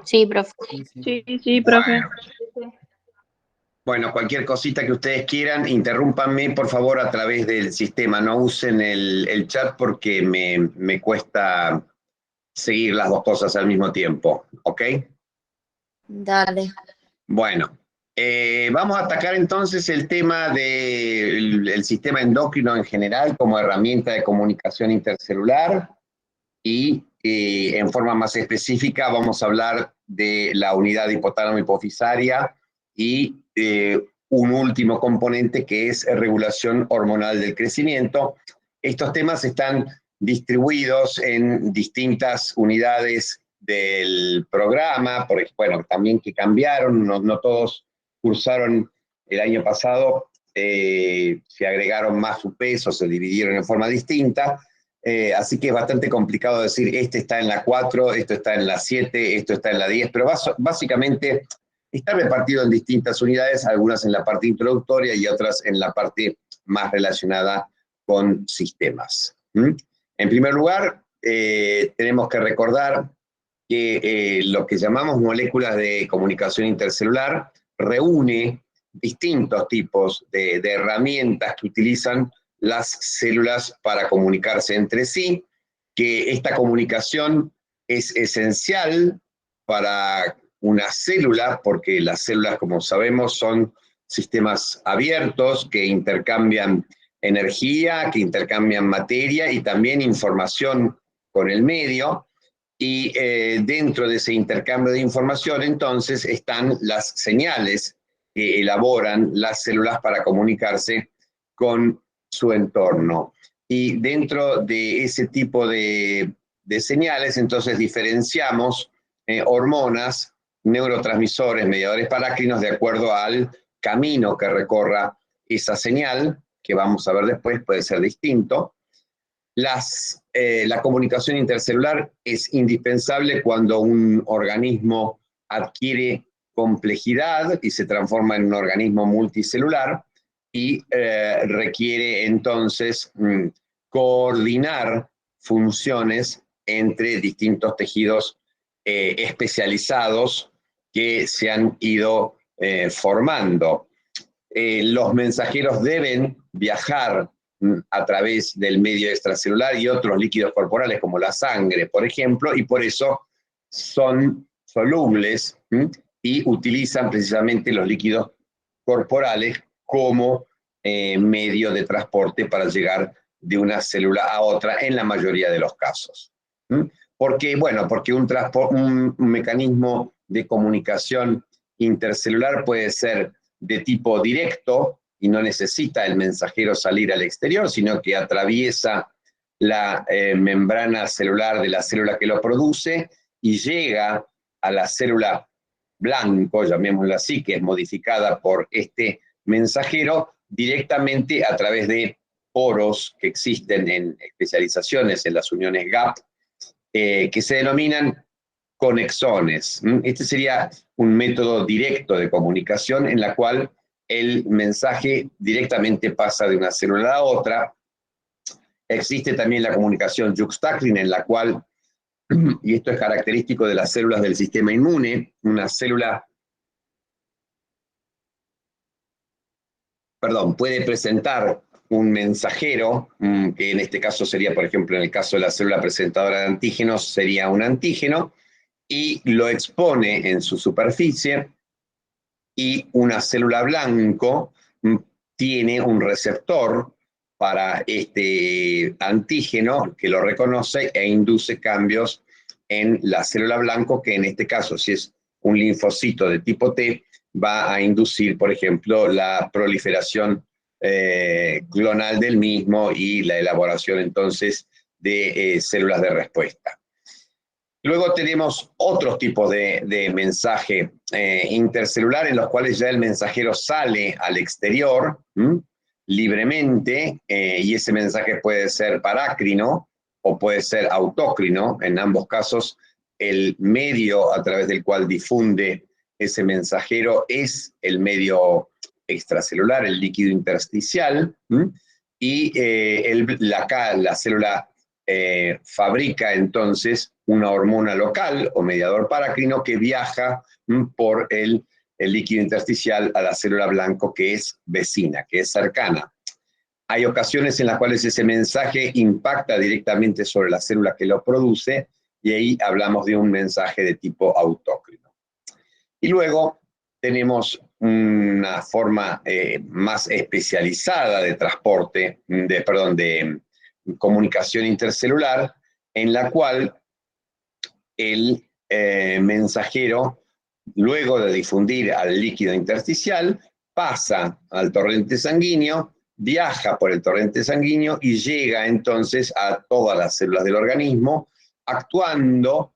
Sí, profe. Sí, profe. Bueno, cualquier cosita que ustedes quieran, interrúmpanme por favor a través del sistema. No usen el chat porque me cuesta seguir las dos cosas al mismo tiempo, ¿ok? Dale. Bueno, vamos a atacar entonces el tema del sistema endocrino en general como herramienta de comunicación intercelular y en forma más específica vamos a hablar de la unidad hipotálamo hipofisaria y un último componente que es regulación hormonal del crecimiento. Estos temas están distribuidos en distintas unidades del programa, porque, bueno, también que cambiaron, no todos cursaron el año pasado, se agregaron más subpesos, se dividieron en forma distinta, así que es bastante complicado decir, este está en la 4, esto está en la 7, esto está en la 10, pero básicamente está repartido en distintas unidades, algunas en la parte introductoria y otras en la parte más relacionada con sistemas. En primer lugar, tenemos que recordar que lo que llamamos moléculas de comunicación intercelular reúne distintos tipos de herramientas que utilizan las células para comunicarse entre sí, que esta comunicación es esencial para una célula, porque las células, como sabemos, son sistemas abiertos que intercambian energía, que intercambian materia y también información con el medio. Y dentro de ese intercambio de información, entonces, están las señales que elaboran las células para comunicarse con su entorno. Y dentro de ese tipo de señales, entonces, diferenciamos hormonas, neurotransmisores, mediadores parácrinos, de acuerdo al camino que recorra esa señal, que vamos a ver después, puede ser distinto. La comunicación intercelular es indispensable cuando un organismo adquiere complejidad y se transforma en un organismo multicelular y requiere entonces coordinar funciones entre distintos tejidos especializados que se han ido formando. Los mensajeros deben viajar a través del medio extracelular y otros líquidos corporales, como la sangre, por ejemplo, y por eso son solubles y utilizan precisamente los líquidos corporales como medio de transporte para llegar de una célula a otra en la mayoría de los casos. Porque, bueno, porque un mecanismo de comunicación intercelular puede ser de tipo directo y no necesita el mensajero salir al exterior, sino que atraviesa la membrana celular de la célula que lo produce y llega a la célula blanco, llamémosla así, que es modificada por este mensajero directamente a través de poros que existen en especializaciones en las uniones GAP, que se denominan conexones. Este sería un método directo de comunicación en la cual el mensaje directamente pasa de una célula a otra. Existe también la comunicación juxtaclin, en la cual, y esto es característico de las células del sistema inmune, una célula, puede presentar un mensajero, que en este caso sería, por ejemplo, en el caso de la célula presentadora de antígenos, sería un antígeno, y lo expone en su superficie, y una célula blanco tiene un receptor para este antígeno que lo reconoce e induce cambios en la célula blanco, que en este caso, si es un linfocito de tipo T, va a inducir, por ejemplo, la proliferación clonal del mismo y la elaboración entonces de células de respuesta. Luego tenemos otros tipos de mensaje intercelular en los cuales ya el mensajero sale al exterior libremente y ese mensaje puede ser parácrino o puede ser autócrino. En ambos casos, el medio a través del cual difunde ese mensajero es el medio extracelular, el líquido intersticial, y la célula fabrica entonces una hormona local o mediador parácrino que viaja por el líquido intersticial a la célula blanco que es vecina, que es cercana. Hay ocasiones en las cuales ese mensaje impacta directamente sobre la célula que lo produce y ahí hablamos de un mensaje de tipo autócrino. Y luego tenemos una forma más especializada de transporte, de comunicación intercelular, en la cual el mensajero, luego de difundir al líquido intersticial, pasa al torrente sanguíneo, viaja por el torrente sanguíneo y llega entonces a todas las células del organismo, actuando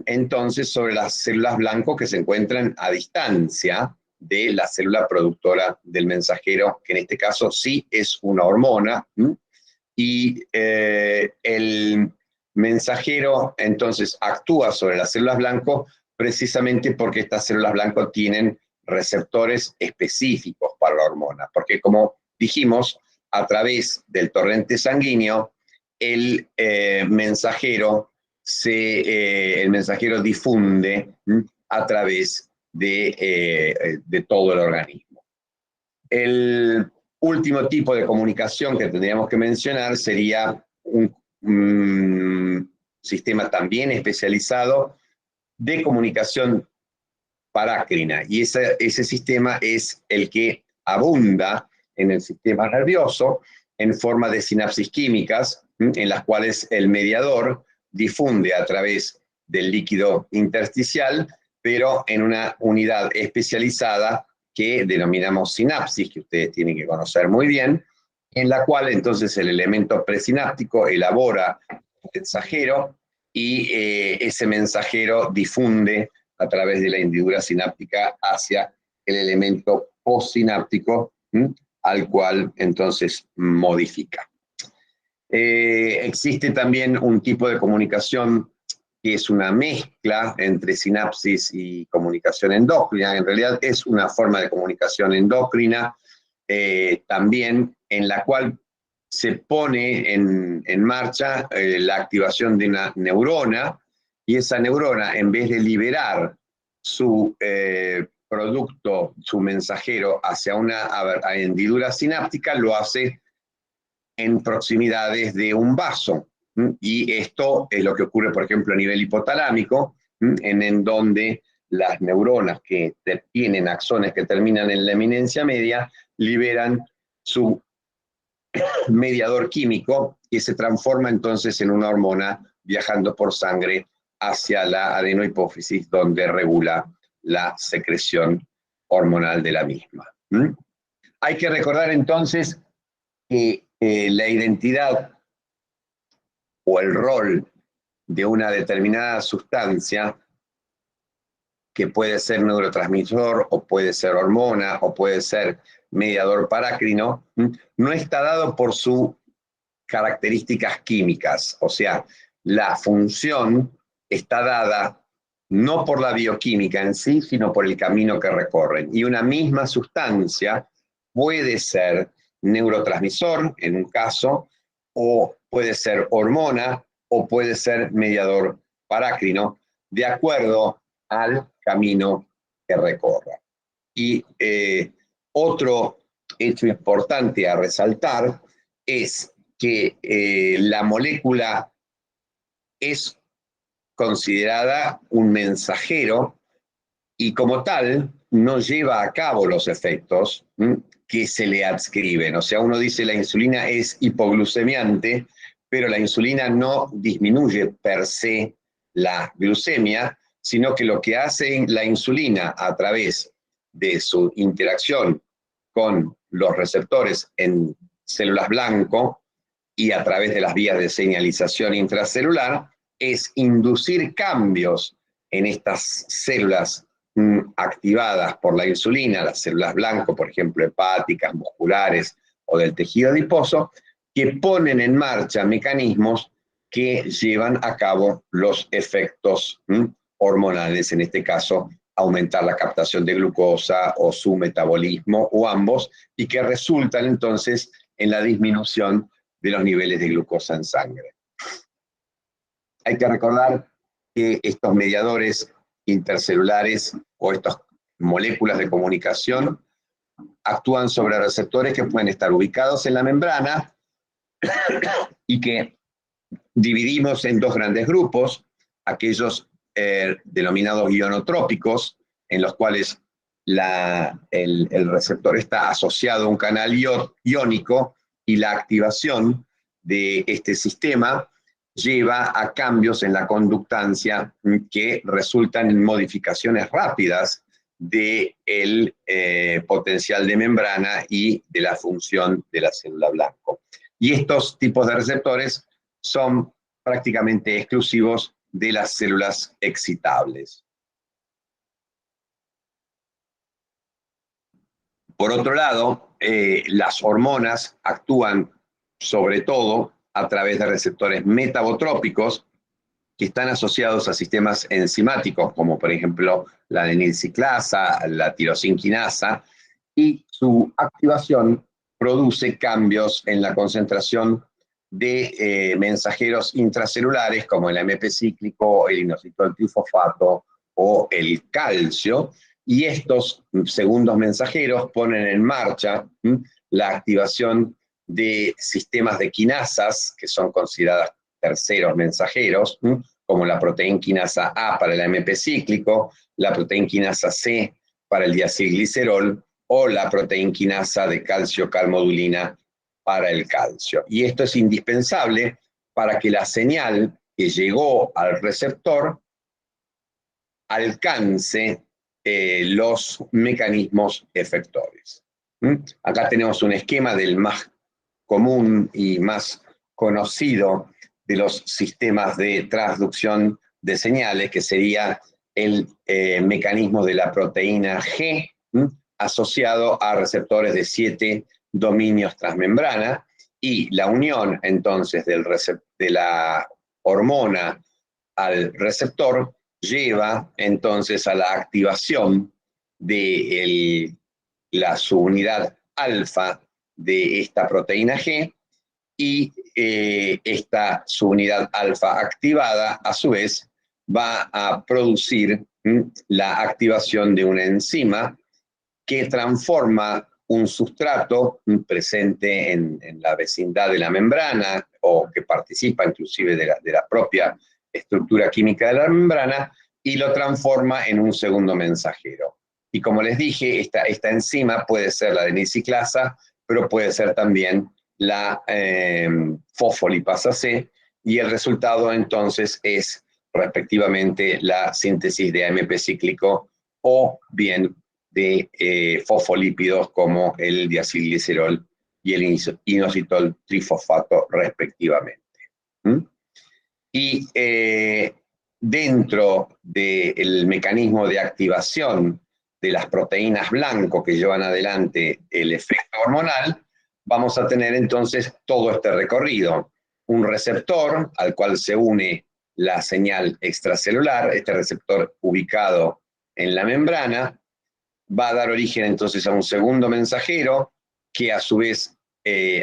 entonces sobre las células blanco que se encuentran a distancia de la célula productora del mensajero, que en este caso sí es una hormona, y el mensajero entonces actúa sobre las células blanco precisamente porque estas células blanco tienen receptores específicos para la hormona, porque como dijimos, a través del torrente sanguíneo, el mensajero difunde a través de todo el organismo. El último tipo de comunicación que tendríamos que mencionar sería un sistema también especializado de comunicación parácrina, y ese sistema es el que abunda en el sistema nervioso en forma de sinapsis químicas, en las cuales el mediador difunde a través del líquido intersticial, pero en una unidad especializada que denominamos sinapsis, que ustedes tienen que conocer muy bien, en la cual entonces el elemento presináptico elabora un mensajero y ese mensajero difunde a través de la hendidura sináptica hacia el elemento postsináptico, al cual entonces modifica. Existe también un tipo de comunicación que es una mezcla entre sinapsis y comunicación endócrina. En realidad es una forma de comunicación endócrina también, en la cual se pone en marcha la activación de una neurona, y esa neurona, en vez de liberar su producto, su mensajero, hacia una hendidura sináptica, lo hace en proximidades de un vaso. Y esto es lo que ocurre, por ejemplo, a nivel hipotalámico, en donde las neuronas que tienen axones que terminan en la eminencia media liberan su mediador químico que se transforma entonces en una hormona viajando por sangre hacia la adenohipófisis, donde regula la secreción hormonal de la misma. Hay que recordar entonces que la identidad o el rol de una determinada sustancia, que puede ser neurotransmisor o puede ser hormona o puede ser mediador parácrino, no está dado por sus características químicas. O sea, la función está dada no por la bioquímica en sí, sino por el camino que recorren. Y una misma sustancia puede ser neurotransmisor, en un caso, o puede ser hormona, o puede ser mediador parácrino, de acuerdo al camino que recorra. Y otro hecho importante a resaltar es que la molécula es considerada un mensajero y como tal no lleva a cabo los efectos que se le adscriben. O sea, uno dice la insulina es hipoglucemiante, pero la insulina no disminuye per se la glucemia, sino que lo que hace la insulina a través de su interacción con los receptores en células blanco y a través de las vías de señalización intracelular es inducir cambios en estas células activadas por la insulina, las células blanco, por ejemplo, hepáticas, musculares o del tejido adiposo, que ponen en marcha mecanismos que llevan a cabo los efectos hormonales, en este caso, aumentar la captación de glucosa o su metabolismo o ambos, y que resultan entonces en la disminución de los niveles de glucosa en sangre. Hay que recordar que estos mediadores intercelulares o estas moléculas de comunicación actúan sobre receptores que pueden estar ubicados en la membrana y que dividimos en dos grandes grupos, aquellos denominados ionotrópicos, en los cuales el receptor está asociado a un canal iónico y la activación de este sistema lleva a cambios en la conductancia que resultan en modificaciones rápidas del potencial de membrana y de la función de la célula blanco. Y estos tipos de receptores son prácticamente exclusivos de las células excitables. Por otro lado, las hormonas actúan sobre todo a través de receptores metabotrópicos que están asociados a sistemas enzimáticos, como por ejemplo la adenilciclasa, la tirosinquinasa, y su activación produce cambios en la concentración de mensajeros intracelulares como el AMP cíclico, el inositol trifosfato o el calcio, y estos segundos mensajeros ponen en marcha la activación de sistemas de quinasas, que son consideradas terceros mensajeros, como la proteína quinasa A para el AMP cíclico, la proteína quinasa C para el diacilglicerol, o la proteína quinasa de calcio-calmodulina para el calcio. Y esto es indispensable para que la señal que llegó al receptor alcance los mecanismos efectores. Acá tenemos un esquema del más común y más conocido de los sistemas de transducción de señales, que sería el mecanismo de la proteína G, asociado a receptores de 7 dominios transmembrana, y la unión entonces de la hormona al receptor lleva entonces a la activación de la subunidad alfa de esta proteína G, y esta subunidad alfa activada a su vez va a producir la activación de una enzima que transforma un sustrato presente en la vecindad de la membrana o que participa inclusive de la propia estructura química de la membrana y lo transforma en un segundo mensajero. Y como les dije, esta enzima puede ser la adenilciclasa, pero puede ser también la fosfolipasa C, y el resultado entonces es respectivamente la síntesis de AMP cíclico o bien de fosfolípidos como el diacilglicerol y el inositol trifosfato respectivamente. Y dentro del mecanismo de activación de las proteínas blanco que llevan adelante el efecto hormonal, vamos a tener entonces todo este recorrido. Un receptor al cual se une la señal extracelular, este receptor ubicado en la membrana, va a dar origen entonces a un segundo mensajero que a su vez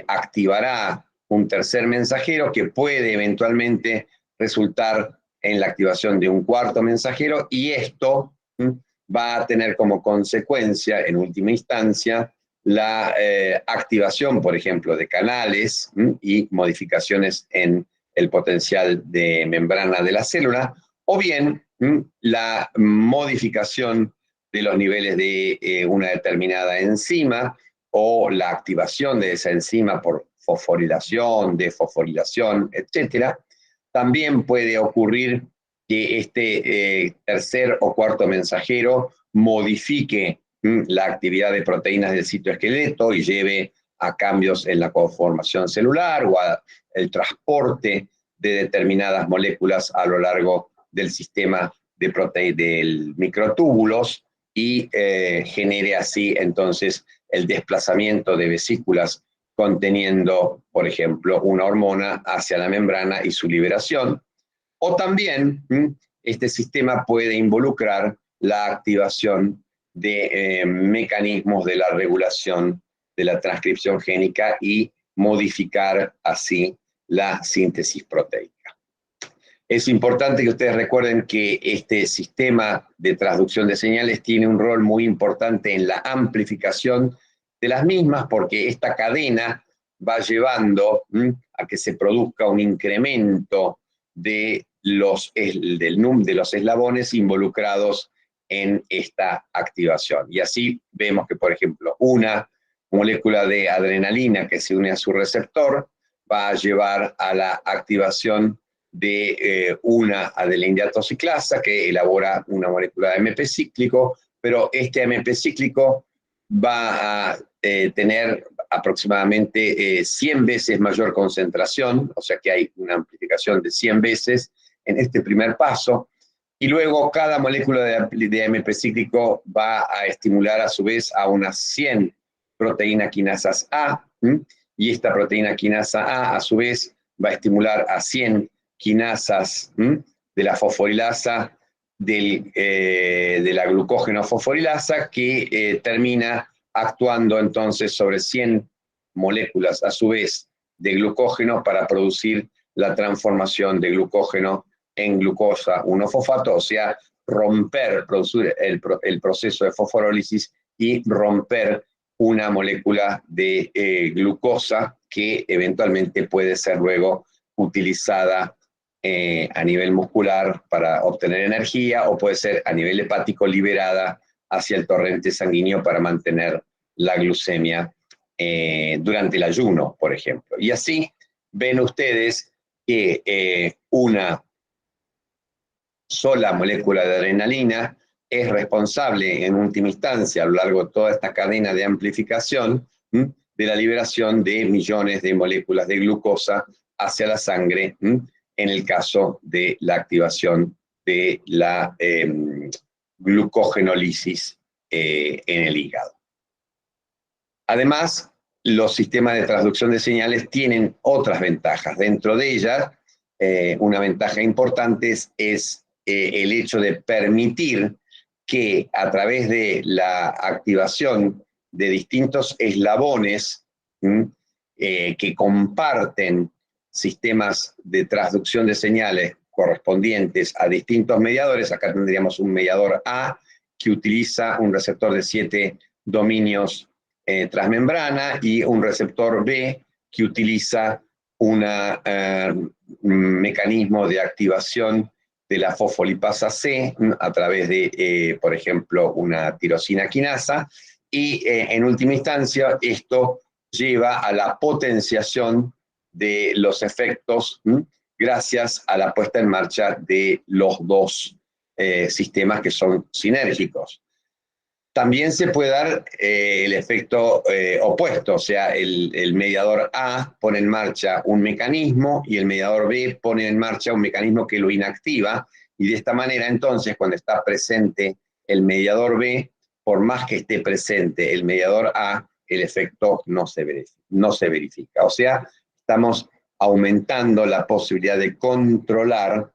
activará un tercer mensajero que puede eventualmente resultar en la activación de un cuarto mensajero, y esto va a tener como consecuencia, en última instancia, la activación, por ejemplo, de canales y modificaciones en el potencial de membrana de la célula, o bien la modificación de los niveles de una determinada enzima o la activación de esa enzima por fosforilación, desfosforilación, etc. También puede ocurrir que este tercer o cuarto mensajero modifique la actividad de proteínas del citoesqueleto y lleve a cambios en la conformación celular o al transporte de determinadas moléculas a lo largo del sistema de microtúbulos y genere así entonces el desplazamiento de vesículas conteniendo, por ejemplo, una hormona hacia la membrana y su liberación. O también este sistema puede involucrar la activación de mecanismos de la regulación de la transcripción génica y modificar así la síntesis proteica. Es importante que ustedes recuerden que este sistema de transducción de señales tiene un rol muy importante en la amplificación de las mismas, porque esta cadena va llevando a que se produzca un incremento de los eslabones involucrados en esta activación. Y así vemos que, por ejemplo, una molécula de adrenalina que se une a su receptor va a llevar a la activación de una adelandiatociclasa que elabora una molécula de AMP cíclico, pero este AMP cíclico va a tener aproximadamente 100 veces mayor concentración, o sea que hay una amplificación de 100 veces en este primer paso, y luego cada molécula de AMP cíclico va a estimular a su vez a unas 100 proteínas quinasas A, y esta proteína quinasa A su vez va a estimular a 100 quinasas de la fosforilasa de la glucógeno fosforilasa que termina actuando entonces sobre 100 moléculas a su vez de glucógeno para producir la transformación de glucógeno en glucosa 1-fosfato, o sea, producir el proceso de fosforólisis y romper una molécula de glucosa que eventualmente puede ser luego utilizada a nivel muscular para obtener energía, o puede ser a nivel hepático liberada hacia el torrente sanguíneo para mantener la glucemia durante el ayuno, por ejemplo. Y así ven ustedes que una sola molécula de adrenalina es responsable en última instancia a lo largo de toda esta cadena de amplificación de la liberación de millones de moléculas de glucosa hacia la sangre en el caso de la activación de la glucogenólisis en el hígado. Además, los sistemas de transducción de señales tienen otras ventajas. Dentro de ellas, una ventaja importante es el hecho de permitir que a través de la activación de distintos eslabones que comparten sistemas de transducción de señales correspondientes a distintos mediadores. Acá tendríamos un mediador A que utiliza un receptor de 7 dominios transmembrana y un receptor B que utiliza un mecanismo de activación de la fosfolipasa C a través de, por ejemplo, una tirosina quinasa, y en última instancia esto lleva a la potenciación de los efectos gracias a la puesta en marcha de los dos sistemas que son sinérgicos. También se puede dar el efecto opuesto, o sea, el mediador A pone en marcha un mecanismo y el mediador B pone en marcha un mecanismo que lo inactiva, y de esta manera entonces cuando está presente el mediador B, por más que esté presente el mediador A, el efecto no se verifica. O sea, estamos aumentando la posibilidad de controlar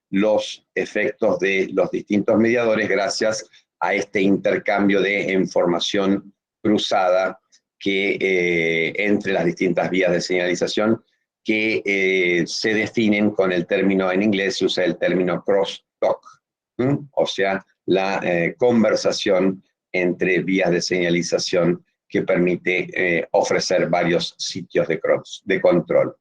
los efectos de los distintos mediadores gracias a este intercambio de información cruzada que entre las distintas vías de señalización que se definen con el término, en inglés se usa el término crosstalk, o sea, la conversación entre vías de señalización que permite ofrecer varios sitios de control.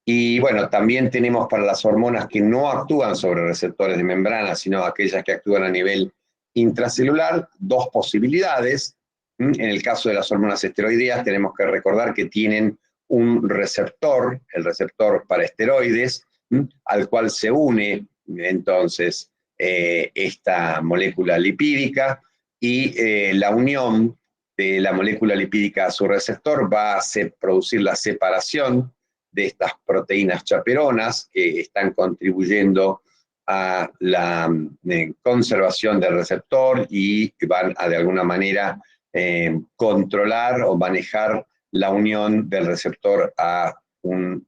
Y bueno, también tenemos para las hormonas que no actúan sobre receptores de membrana, sino aquellas que actúan a nivel intracelular, dos posibilidades. En el caso de las hormonas esteroideas tenemos que recordar que tienen un receptor, el receptor para esteroides, al cual se une entonces esta molécula lipídica, y la unión de la molécula lipídica a su receptor va a producir la separación de estas proteínas chaperonas que están contribuyendo a la conservación del receptor y van a de alguna manera controlar o manejar la unión del receptor a un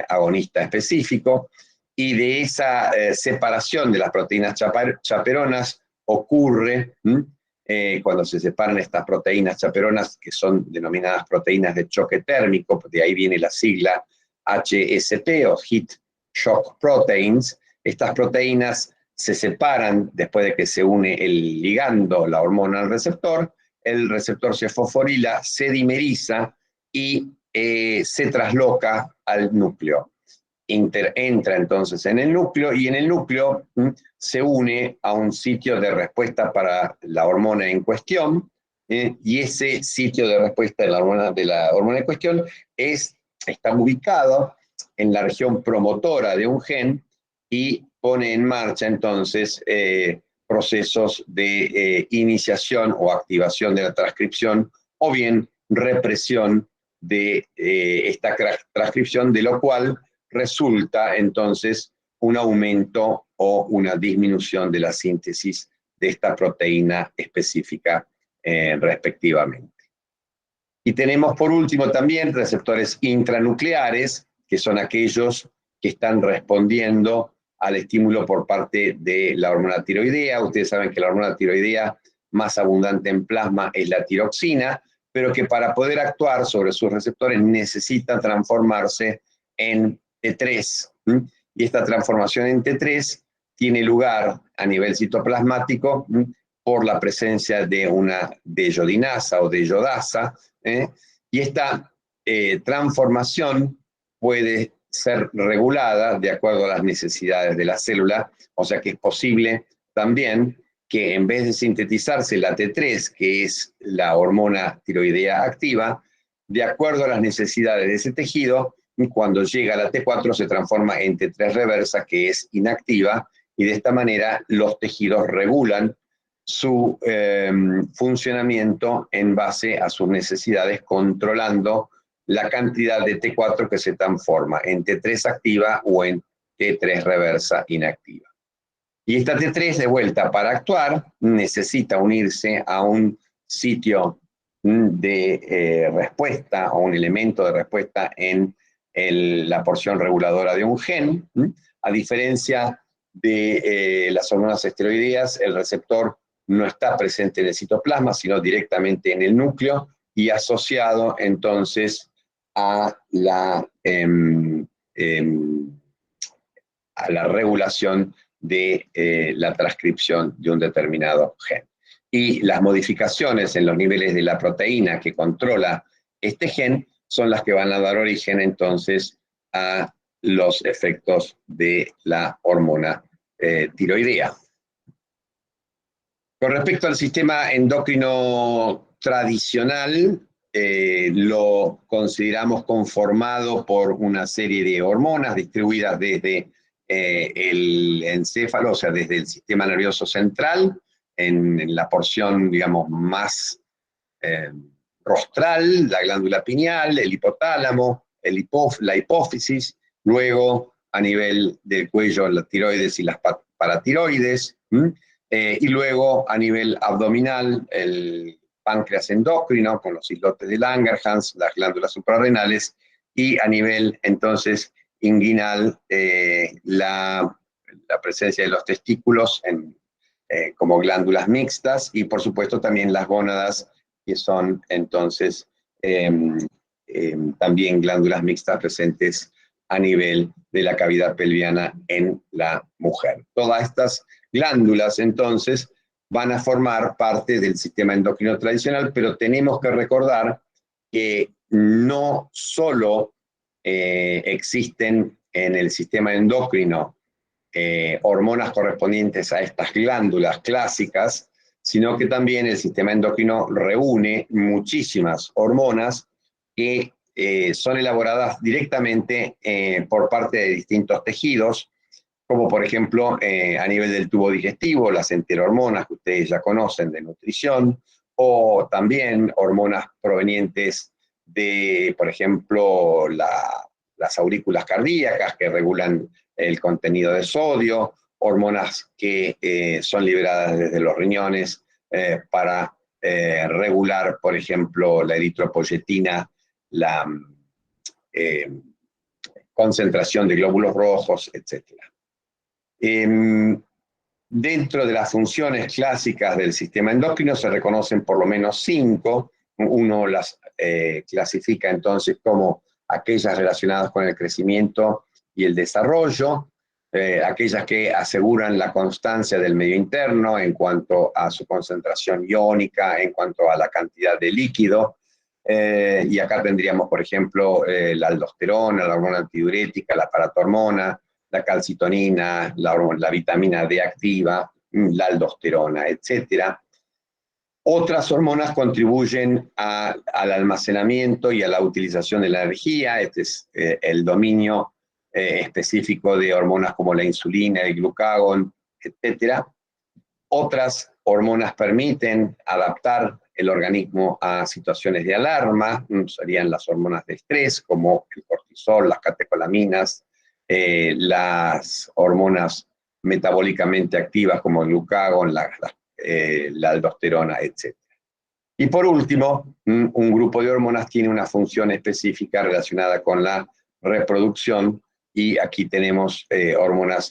agonista específico, y de esa separación de las proteínas chaperonas ocurre cuando se separan estas proteínas chaperonas, que son denominadas proteínas de choque térmico, de ahí viene la sigla HSP o Heat shock proteins. Estas proteínas se separan después de que se une el ligando, la hormona al receptor. El receptor se fosforila, se dimeriza y se trasloca al núcleo. Entra entonces en el núcleo y en el núcleo se une a un sitio de respuesta para la hormona en cuestión, y ese sitio de respuesta de la hormona en cuestión está ubicado en la región promotora de un gen y pone en marcha entonces procesos de iniciación o activación de la transcripción o bien represión de esta transcripción, de lo cual resulta entonces un aumento o una disminución de la síntesis de esta proteína específica respectivamente. Y tenemos por último también receptores intranucleares, que son aquellos que están respondiendo al estímulo por parte de la hormona tiroidea. Ustedes saben que la hormona tiroidea más abundante en plasma es la tiroxina, pero que para poder actuar sobre sus receptores necesita transformarse en T3. Y esta transformación en T3 tiene lugar a nivel citoplasmático por la presencia de una deyodinasa o deyodasa, y esta transformación puede ser regulada de acuerdo a las necesidades de la célula, o sea que es posible también que en vez de sintetizarse la T3, que es la hormona tiroidea activa, de acuerdo a las necesidades de ese tejido, cuando llega a la T4 se transforma en T3 reversa, que es inactiva, y de esta manera los tejidos regulan su funcionamiento en base a sus necesidades, controlando la cantidad de T4 que se transforma en T3 activa o en T3 reversa inactiva. Y esta T3 de vuelta para actuar necesita unirse a un sitio de respuesta o un elemento de respuesta en la porción reguladora de un gen. A diferencia de las hormonas esteroideas, el receptor no está presente en el citoplasma, sino directamente en el núcleo y asociado entonces a la regulación de la transcripción de un determinado gen. Y las modificaciones en los niveles de la proteína que controla este gen son las que van a dar origen entonces a los efectos de la hormona tiroidea. Con respecto al sistema endocrino tradicional, lo consideramos conformado por una serie de hormonas distribuidas desde el encéfalo, o sea, desde el sistema nervioso central, en la porción, digamos, más rostral, la glándula pineal, el hipotálamo, la hipófisis, luego a nivel del cuello, la tiroides y las paratiroides, y luego a nivel abdominal, el páncreas endocrino con los islotes de Langerhans, las glándulas suprarrenales, y a nivel entonces inguinal la presencia de los testículos como glándulas mixtas, y por supuesto también las gónadas, que son entonces también glándulas mixtas presentes a nivel de la cavidad pelviana en la mujer. Todas estas glándulas entonces van a formar parte del sistema endocrino tradicional, pero tenemos que recordar que no solo existen en el sistema endocrino hormonas correspondientes a estas glándulas clásicas, sino que también el sistema endocrino reúne muchísimas hormonas que son elaboradas directamente por parte de distintos tejidos, como por ejemplo a nivel del tubo digestivo, las enterohormonas que ustedes ya conocen de nutrición, o también hormonas provenientes de, por ejemplo, las aurículas cardíacas que regulan el contenido de sodio, hormonas que son liberadas desde los riñones para regular, por ejemplo, la eritropoyetina, la concentración de glóbulos rojos, etc. Dentro de las funciones clásicas del sistema endocrino se reconocen por lo menos 5. Uno las clasifica entonces como aquellas relacionadas con el crecimiento y el desarrollo, aquellas que aseguran la constancia del medio interno en cuanto a su concentración iónica, en cuanto a la cantidad de líquido, y acá tendríamos, por ejemplo, la aldosterona, la hormona antidiurética, la paratormona, la calcitonina, la vitamina D activa, la aldosterona, etcétera. Otras hormonas contribuyen al almacenamiento y a la utilización de la energía. Este es el dominio específico de hormonas como la insulina, el glucagón, etc. Otras hormonas permiten adaptar el organismo a situaciones de alarma, serían las hormonas de estrés, como el cortisol, las catecolaminas, las hormonas metabólicamente activas como el glucagón, la aldosterona, etc. Y por último, un grupo de hormonas tiene una función específica relacionada con la reproducción, y aquí tenemos hormonas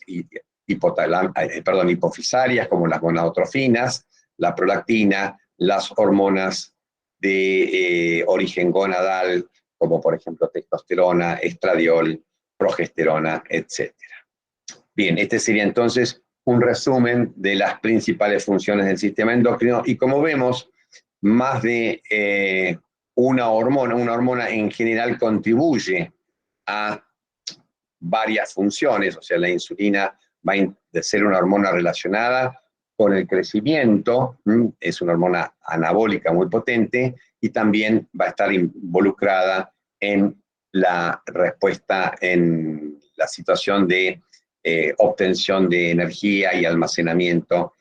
hipofisarias como las gonadotrofinas, la prolactina, las hormonas de origen gonadal, como por ejemplo testosterona, estradiol, progesterona, etc. Bien, este sería entonces un resumen de las principales funciones del sistema endocrino, y como vemos, más de una hormona en general contribuye a varias funciones. O sea, la insulina va a ser una hormona relacionada con el crecimiento, es una hormona anabólica muy potente, y también va a estar involucrada en la respuesta, en la situación de obtención de energía y almacenamiento.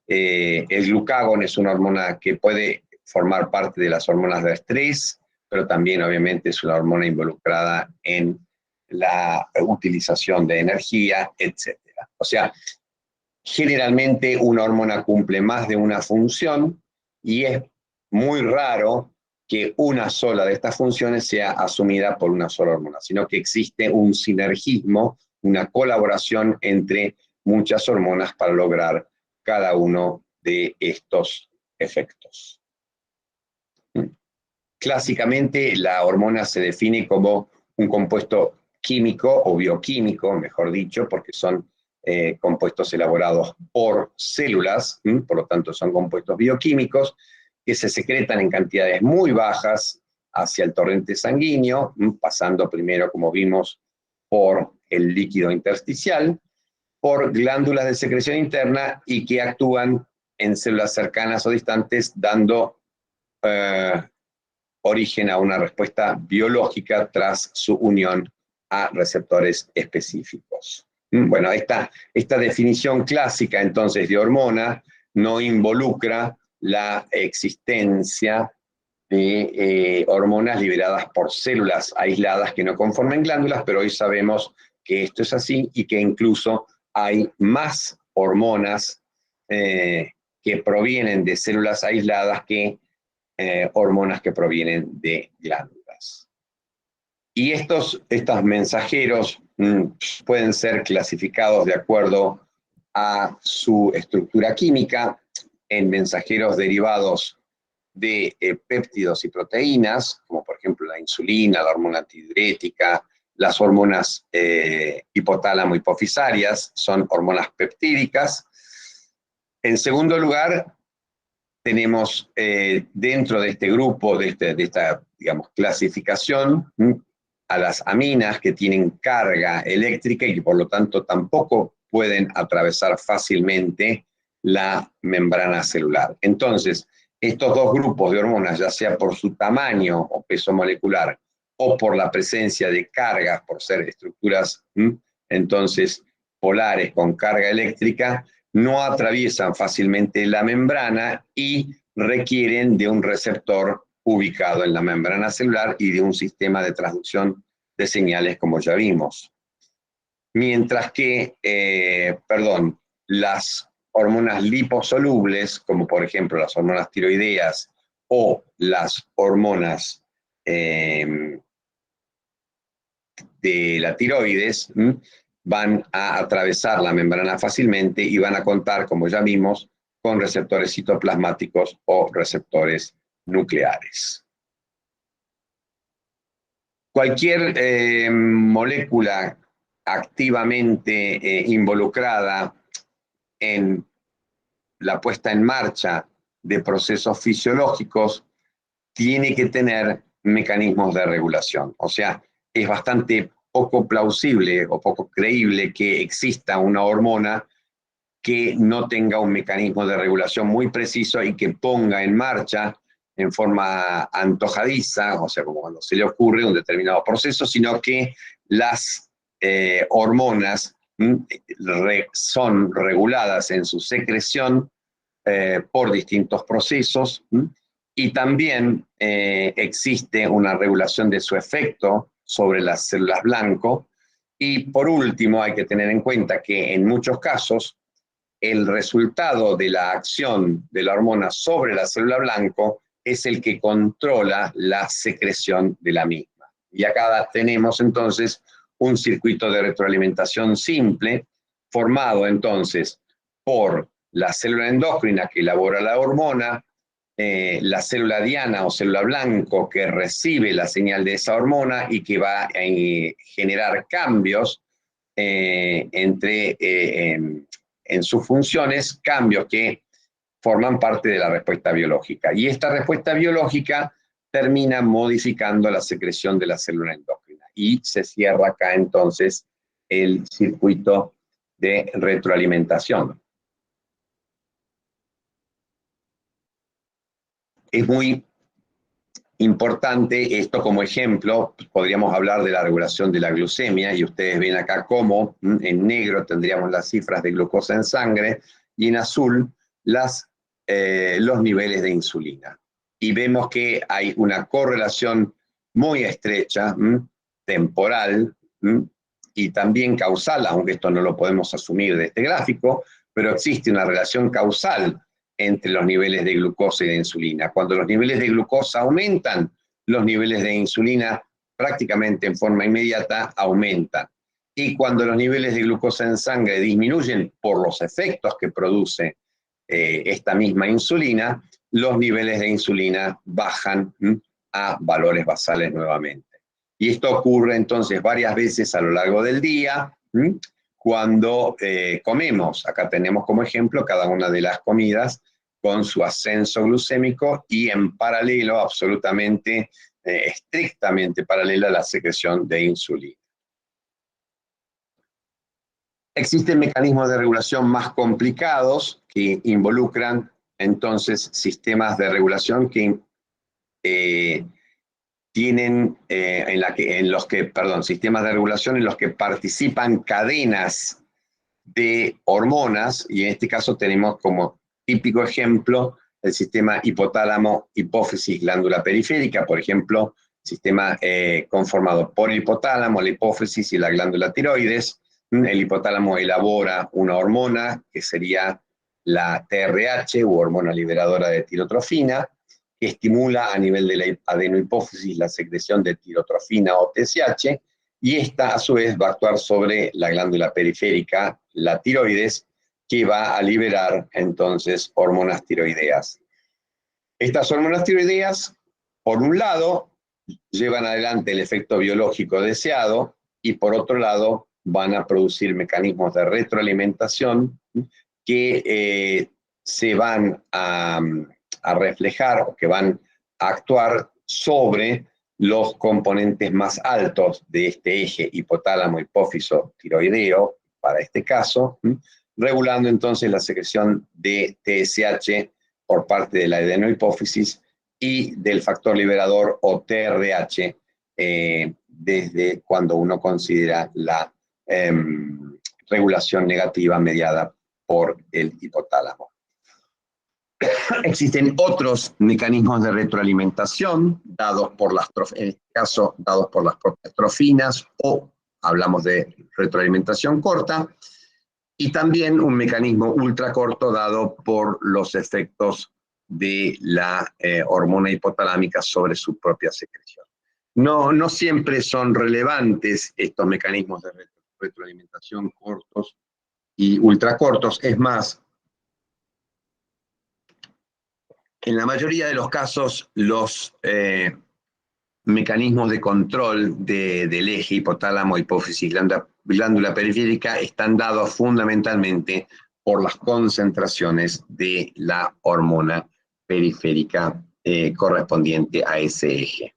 El glucagón es una hormona que puede formar parte de las hormonas de estrés, pero también obviamente es una hormona involucrada en la utilización de energía, etc. O sea, generalmente una hormona cumple más de una función, y es muy raro que una sola de estas funciones sea asumida por una sola hormona, sino que existe un sinergismo, una colaboración entre muchas hormonas para lograr cada uno de estos efectos. Clásicamente, la hormona se define como un compuesto químico o bioquímico, mejor dicho, porque son compuestos elaborados por células, por lo tanto son compuestos bioquímicos que se secretan en cantidades muy bajas hacia el torrente sanguíneo, pasando primero, como vimos, por el líquido intersticial, por glándulas de secreción interna, y que actúan en células cercanas o distantes, dando origen a una respuesta biológica tras su unión a receptores específicos. Bueno, esta definición clásica entonces de hormona no involucra la existencia de hormonas liberadas por células aisladas que no conforman glándulas, pero hoy sabemos que esto es así, y que incluso hay más hormonas que provienen de células aisladas que hormonas que provienen de glándulas. Y estos mensajeros pueden ser clasificados de acuerdo a su estructura química en mensajeros derivados de péptidos y proteínas, como por ejemplo la insulina, la hormona antidiurética, las hormonas hipotálamo hipofisarias, son hormonas peptídicas. En segundo lugar, tenemos dentro de este grupo, de esta digamos, clasificación, a las aminas, que tienen carga eléctrica y que por lo tanto tampoco pueden atravesar fácilmente la membrana celular. Entonces, estos dos grupos de hormonas, ya sea por su tamaño o peso molecular, o por la presencia de cargas, por ser estructuras entonces polares con carga eléctrica, no atraviesan fácilmente la membrana y requieren de un receptor ubicado en la membrana celular y de un sistema de transducción de señales, como ya vimos. Mientras que, las hormonas liposolubles, como por ejemplo las hormonas tiroideas o las hormonas de la tiroides, van a atravesar la membrana fácilmente y van a contar, como ya vimos, con receptores citoplasmáticos o receptores nucleares. Cualquier molécula activamente involucrada en la puesta en marcha de procesos fisiológicos, tiene que tener mecanismos de regulación. O sea, es bastante poco plausible o poco creíble que exista una hormona que no tenga un mecanismo de regulación muy preciso y que ponga en marcha en forma antojadiza, o sea, como cuando se le ocurre un determinado proceso, sino que las hormonas son reguladas en su secreción por distintos procesos, y también existe una regulación de su efecto sobre las células blanco. Y por último, hay que tener en cuenta que en muchos casos el resultado de la acción de la hormona sobre la célula blanco es el que controla la secreción de la misma. Y acá tenemos entonces un circuito de retroalimentación simple, formado entonces por la célula endocrina que elabora la hormona, la célula diana o célula blanco que recibe la señal de esa hormona y que va a generar cambios en sus funciones, cambios que forman parte de la respuesta biológica. Y esta respuesta biológica termina modificando la secreción de la célula endocrina. Y se cierra acá entonces el circuito de retroalimentación. Es muy importante esto como ejemplo. Podríamos hablar de la regulación de la glucemia, y ustedes ven acá cómo en negro tendríamos las cifras de glucosa en sangre y en azul los niveles de insulina. Y vemos que hay una correlación muy estrecha, temporal, y también causal, aunque esto no lo podemos asumir de este gráfico, pero existe una relación causal entre los niveles de glucosa y de insulina. Cuando los niveles de glucosa aumentan, los niveles de insulina prácticamente en forma inmediata aumentan. Y cuando los niveles de glucosa en sangre disminuyen por los efectos que produce esta misma insulina, los niveles de insulina bajan a valores basales nuevamente. Y esto ocurre entonces varias veces a lo largo del día, cuando comemos. Acá tenemos como ejemplo cada una de las comidas con su ascenso glucémico y en paralelo, absolutamente, estrictamente paralela a la secreción de insulina. Existen mecanismos de regulación más complicados que involucran entonces sistemas de regulación que sistemas de regulación en los que participan cadenas de hormonas, y en este caso tenemos como típico ejemplo el sistema hipotálamo-hipófisis-glándula periférica, por ejemplo, sistema conformado por el hipotálamo, la hipófisis y la glándula tiroides. El hipotálamo elabora una hormona que sería la TRH, u hormona liberadora de tirotrofina, que estimula a nivel de la adenohipófisis la secreción de tirotrofina o TSH, y esta a su vez va a actuar sobre la glándula periférica, la tiroides, que va a liberar entonces hormonas tiroideas. Estas hormonas tiroideas, por un lado, llevan adelante el efecto biológico deseado, y por otro lado van a producir mecanismos de retroalimentación que se van a reflejar, o que van a actuar sobre los componentes más altos de este eje hipotálamo-hipófiso-tiroideo, para este caso, regulando entonces la secreción de TSH por parte de la adenohipófisis y del factor liberador o TRH desde cuando uno considera la regulación negativa mediada por el hipotálamo. Existen otros mecanismos de retroalimentación dados por las, en este caso, dados por las propias trofinas, o hablamos de retroalimentación corta, y también un mecanismo ultracorto dado por los efectos de la hormona hipotalámica sobre su propia secreción. No siempre son relevantes estos mecanismos de retroalimentación cortos y ultracortos. Es más, en la mayoría de los casos, los mecanismos de control del eje hipotálamo, hipófisis, glándula periférica están dados fundamentalmente por las concentraciones de la hormona periférica correspondiente a ese eje.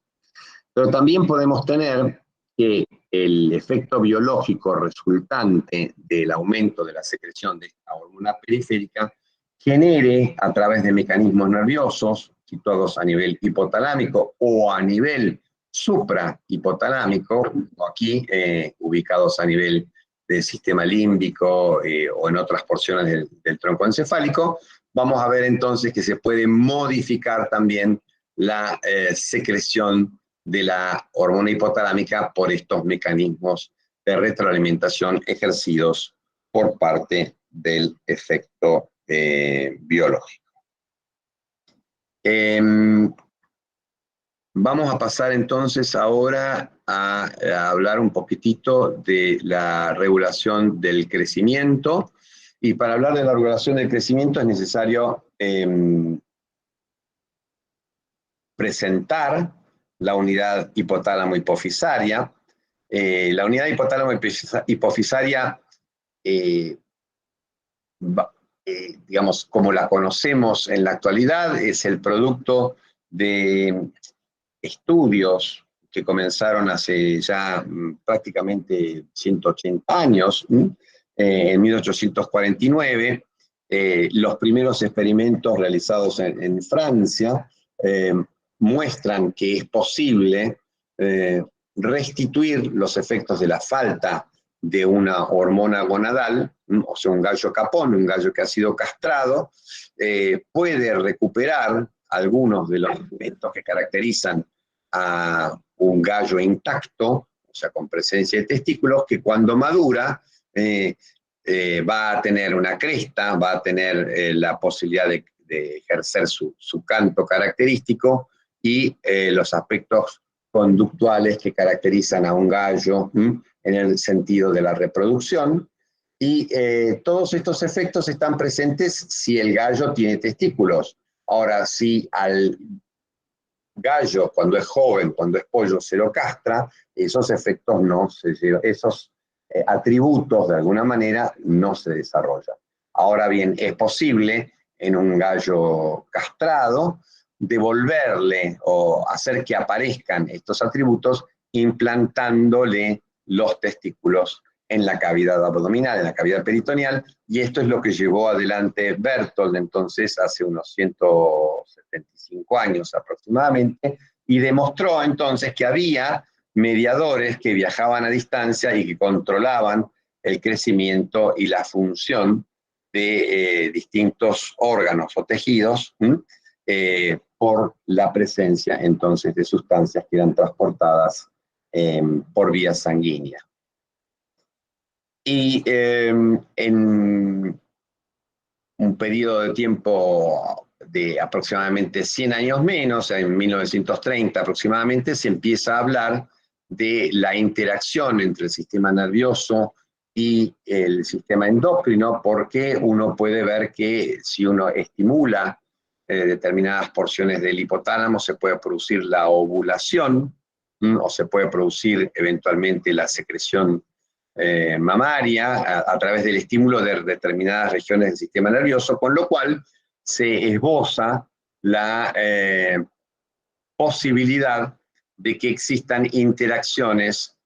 Pero también podemos tener que el efecto biológico resultante del aumento de la secreción de esta hormona periférica genere, a través de mecanismos nerviosos situados a nivel hipotalámico o a nivel suprahipotalámico, o aquí ubicados a nivel del sistema límbico o en otras porciones del tronco encefálico, vamos a ver entonces que se puede modificar también la secreción de la hormona hipotalámica por estos mecanismos de retroalimentación ejercidos por parte del efecto biológico. Vamos a pasar entonces ahora a hablar un poquitito de la regulación del crecimiento, y para hablar de la regulación del crecimiento es necesario presentar la unidad hipotálamo-hipofisaria. La unidad hipotálamo-hipofisaria, digamos, como la conocemos en la actualidad, es el producto de estudios que comenzaron hace ya prácticamente 180 años, en 1849, los primeros experimentos realizados en Francia muestran que es posible restituir los efectos de la falta de una hormona gonadal, o sea, un gallo capón, un gallo que ha sido castrado, puede recuperar algunos de los elementos que caracterizan a un gallo intacto, o sea, con presencia de testículos, que cuando madura va a tener una cresta, va a tener la posibilidad de ejercer su canto característico y los aspectos conductuales que caracterizan a un gallo en el sentido de la reproducción. Y todos estos efectos están presentes si el gallo tiene testículos. Ahora, si al gallo, cuando es joven, cuando es pollo, se lo castra, esos efectos no se llevan, esos atributos de alguna manera no se desarrollan. Ahora bien, es posible en un gallo castrado devolverle o hacer que aparezcan estos atributos implantándole los testículos en la cavidad abdominal, en la cavidad peritoneal, y esto es lo que llevó adelante Berthold entonces hace unos 175 años aproximadamente, y demostró entonces que había mediadores que viajaban a distancia y que controlaban el crecimiento y la función de distintos órganos o tejidos por la presencia entonces de sustancias que eran transportadas por vía sanguínea. Y en un periodo de tiempo de aproximadamente 100 años menos, en 1930 aproximadamente, se empieza a hablar de la interacción entre el sistema nervioso y el sistema endocrino, porque uno puede ver que si uno estimula determinadas porciones del hipotálamo, se puede producir la ovulación, o se puede producir eventualmente la secreción mamaria a través del estímulo de determinadas regiones del sistema nervioso, con lo cual se esboza la posibilidad de que existan interacciones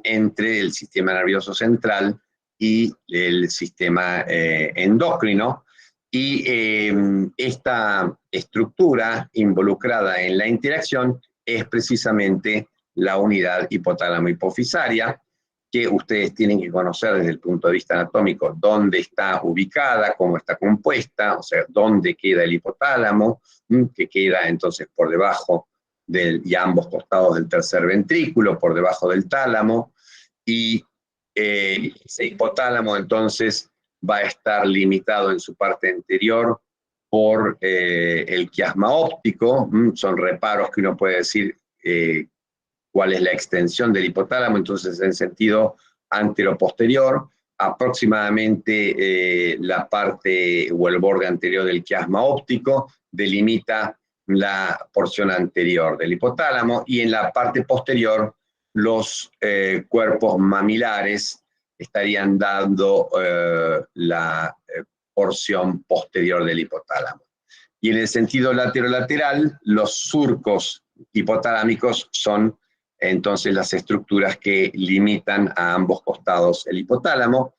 entre el sistema nervioso central y el sistema endocrino, y esta estructura involucrada en la interacción es precisamente la unidad hipotálamo-hipofisaria, que ustedes tienen que conocer desde el punto de vista anatómico, dónde está ubicada, cómo está compuesta, o sea, dónde queda el hipotálamo, que queda entonces por debajo y a ambos costados del tercer ventrículo, por debajo del tálamo, y ese hipotálamo entonces va a estar limitado en su parte anterior por el quiasma óptico, son reparos que uno puede decir cuál es la extensión del hipotálamo, entonces en sentido antero-posterior, aproximadamente la parte o el borde anterior del quiasma óptico delimita la porción anterior del hipotálamo, y en la parte posterior los cuerpos mamilares estarían dando la porción posterior del hipotálamo. Y en el sentido lateral, los surcos hipotalámicos son entonces las estructuras que limitan a ambos costados el hipotálamo,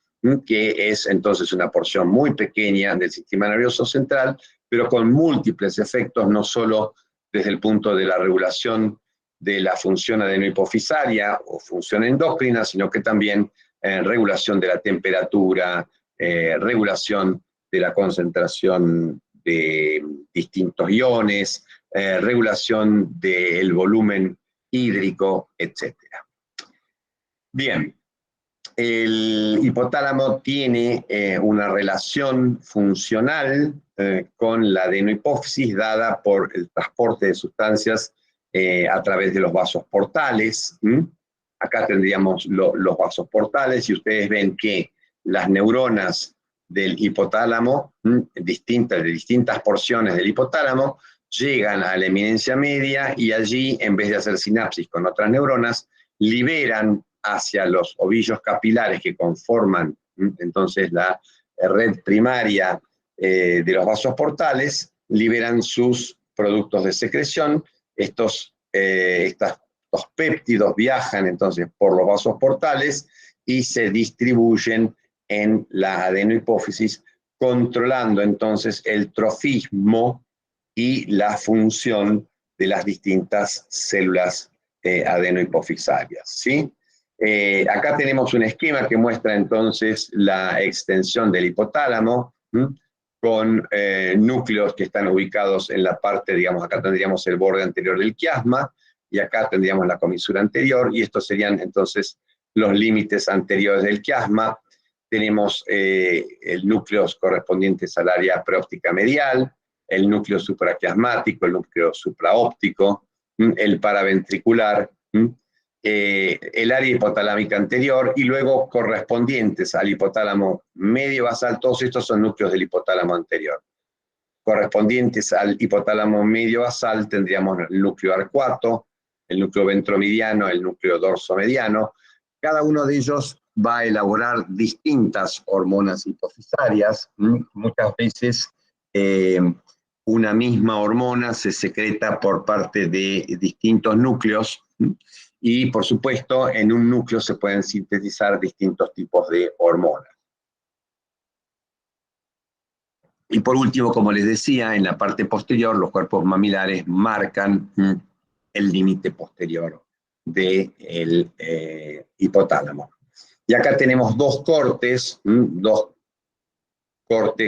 que es entonces una porción muy pequeña del sistema nervioso central, pero con múltiples efectos, no solo desde el punto de la regulación de la función adenohipofisaria o función endocrina, sino que también regulación de la temperatura, regulación de la concentración de distintos iones, regulación del volumen hídrico, etc. Bien, el hipotálamo tiene una relación funcional con la adenohipófisis dada por el transporte de sustancias a través de los vasos portales. Acá tendríamos los vasos portales y ustedes ven que las neuronas del hipotálamo, de distintas porciones del hipotálamo, llegan a la eminencia media y allí, en vez de hacer sinapsis con otras neuronas, liberan hacia los ovillos capilares que conforman entonces la red primaria de los vasos portales, liberan sus productos de secreción. Estos péptidos viajan entonces por los vasos portales y se distribuyen en la adenohipófisis, controlando entonces el trofismo y la función de las distintas células adenohipofisarias, ¿sí? Acá tenemos un esquema que muestra entonces la extensión del hipotálamo, con núcleos que están ubicados en la parte, digamos, acá tendríamos el borde anterior del quiasma, y acá tendríamos la comisura anterior, y estos serían entonces los límites anteriores del quiasma. Tenemos el núcleos correspondientes al área preóptica medial, el núcleo supraquiasmático, el núcleo supraóptico, el paraventricular, el área hipotalámica anterior, y luego correspondientes al hipotálamo medio basal. Todos estos son núcleos del hipotálamo anterior. Correspondientes al hipotálamo medio basal tendríamos el núcleo arcuato, el núcleo ventromediano, el núcleo dorsomediano. Cada uno de ellos va a elaborar distintas hormonas hipofisarias. Muchas veces una misma hormona se secreta por parte de distintos núcleos, y por supuesto en un núcleo se pueden sintetizar distintos tipos de hormonas. Y por último, como les decía, en la parte posterior los cuerpos mamilares marcan el límite posterior del hipotálamo. Y acá tenemos dos cortes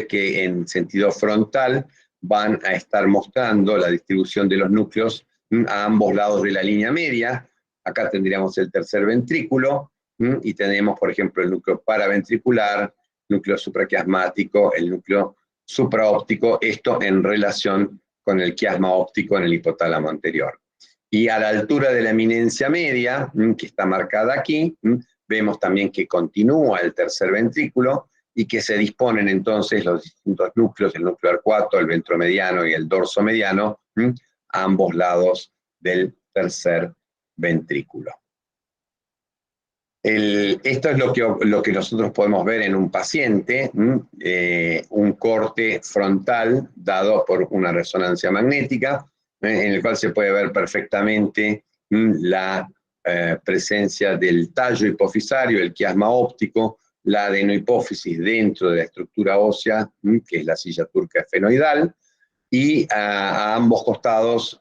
que en sentido frontal van a estar mostrando la distribución de los núcleos a ambos lados de la línea media. Acá tendríamos el tercer ventrículo, y tenemos, por ejemplo, el núcleo paraventricular, núcleo supraquiasmático, el núcleo supraóptico, esto en relación con el quiasma óptico en el hipotálamo anterior. Y a la altura de la eminencia media, que está marcada aquí, vemos también que continúa el tercer ventrículo y que se disponen entonces los distintos núcleos, el núcleo arcuato, el ventromediano y el dorsomediano, a ambos lados del tercer ventrículo. Esto es lo que nosotros podemos ver en un paciente, un corte frontal dado por una resonancia magnética, en el cual se puede ver perfectamente la presencia del tallo hipofisario, el quiasma óptico, la adenohipófisis dentro de la estructura ósea, que es la silla turca esfenoidal, y a ambos costados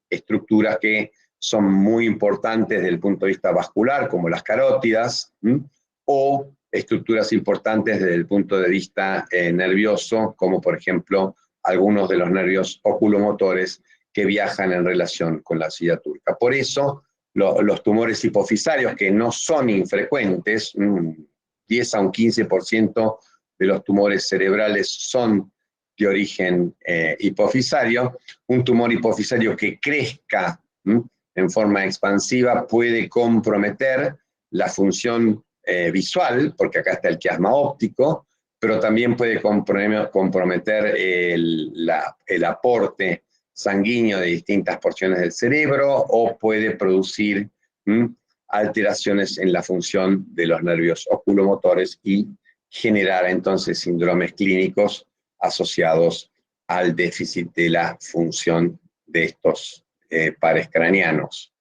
estructuras que son muy importantes desde el punto de vista vascular, como las carótidas, o estructuras importantes desde el punto de vista nervioso, como por ejemplo algunos de los nervios oculomotores que viajan en relación con la silla turca. Por eso los tumores hipofisarios, que no son infrecuentes, 10 a un 15% de los tumores cerebrales son de origen hipofisario. Un tumor hipofisario que crezca en forma expansiva puede comprometer la función visual, porque acá está el quiasma óptico, pero también puede comprometer el aporte sanguíneo de distintas porciones del cerebro o puede producir alteraciones en la función de los nervios oculomotores y generar entonces síndromes clínicos asociados al déficit de la función de estos pares craneanos.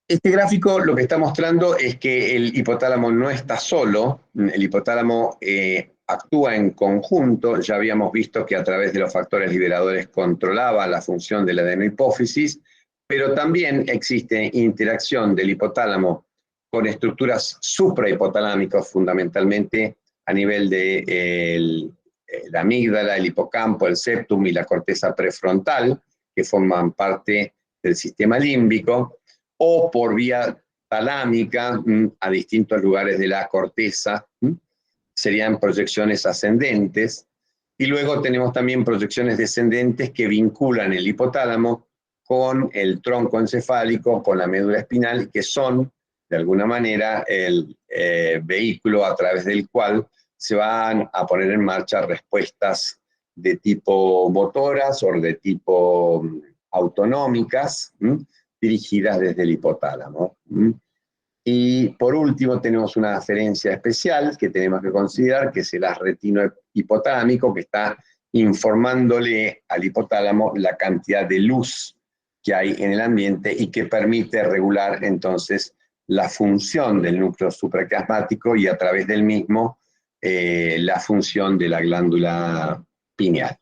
Este gráfico lo que está mostrando es que el hipotálamo no está solo, el hipotálamo actúa en conjunto. Ya habíamos visto que a través de los factores liberadores controlaba la función de la adenohipófisis, pero también existe interacción del hipotálamo con estructuras suprahipotalámicas, fundamentalmente a nivel de la amígdala, el hipocampo, el septum y la corteza prefrontal, que forman parte del sistema límbico, o por vía talámica a distintos lugares de la corteza, serían proyecciones ascendentes, y luego tenemos también proyecciones descendentes que vinculan el hipotálamo con el tronco encefálico, con la médula espinal, que son, de alguna manera, el vehículo a través del cual se van a poner en marcha respuestas de tipo motoras o de tipo autonómicas, dirigidas desde el hipotálamo. Y por último tenemos una aferencia especial que tenemos que considerar, que es el haz retinohipotálámico, que está informándole al hipotálamo la cantidad de luz que hay en el ambiente y que permite regular entonces la función del núcleo supraquiasmático y a través del mismo la función de la glándula pineal.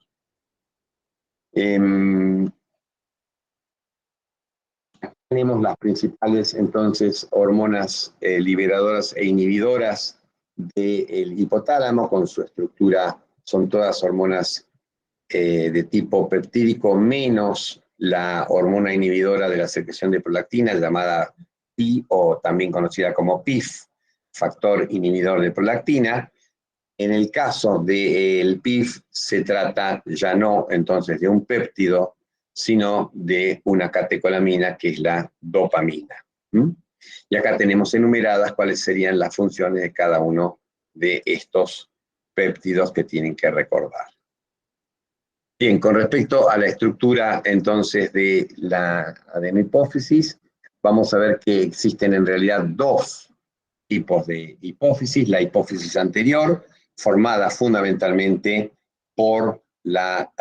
Tenemos las principales, entonces, hormonas liberadoras e inhibidoras del hipotálamo con su estructura, son todas hormonas de tipo peptídico, menos la hormona inhibidora de la secreción de prolactina, llamada PI, o también conocida como PIF, factor inhibidor de prolactina. En el caso del PIF se trata ya no entonces de un péptido, sino de una catecolamina que es la dopamina. Y acá tenemos enumeradas cuáles serían las funciones de cada uno de estos péptidos que tienen que recordar. Bien, con respecto a la estructura entonces de la adenohipófisis, vamos a ver que existen en realidad dos tipos de hipófisis: la hipófisis anterior, formada fundamentalmente por la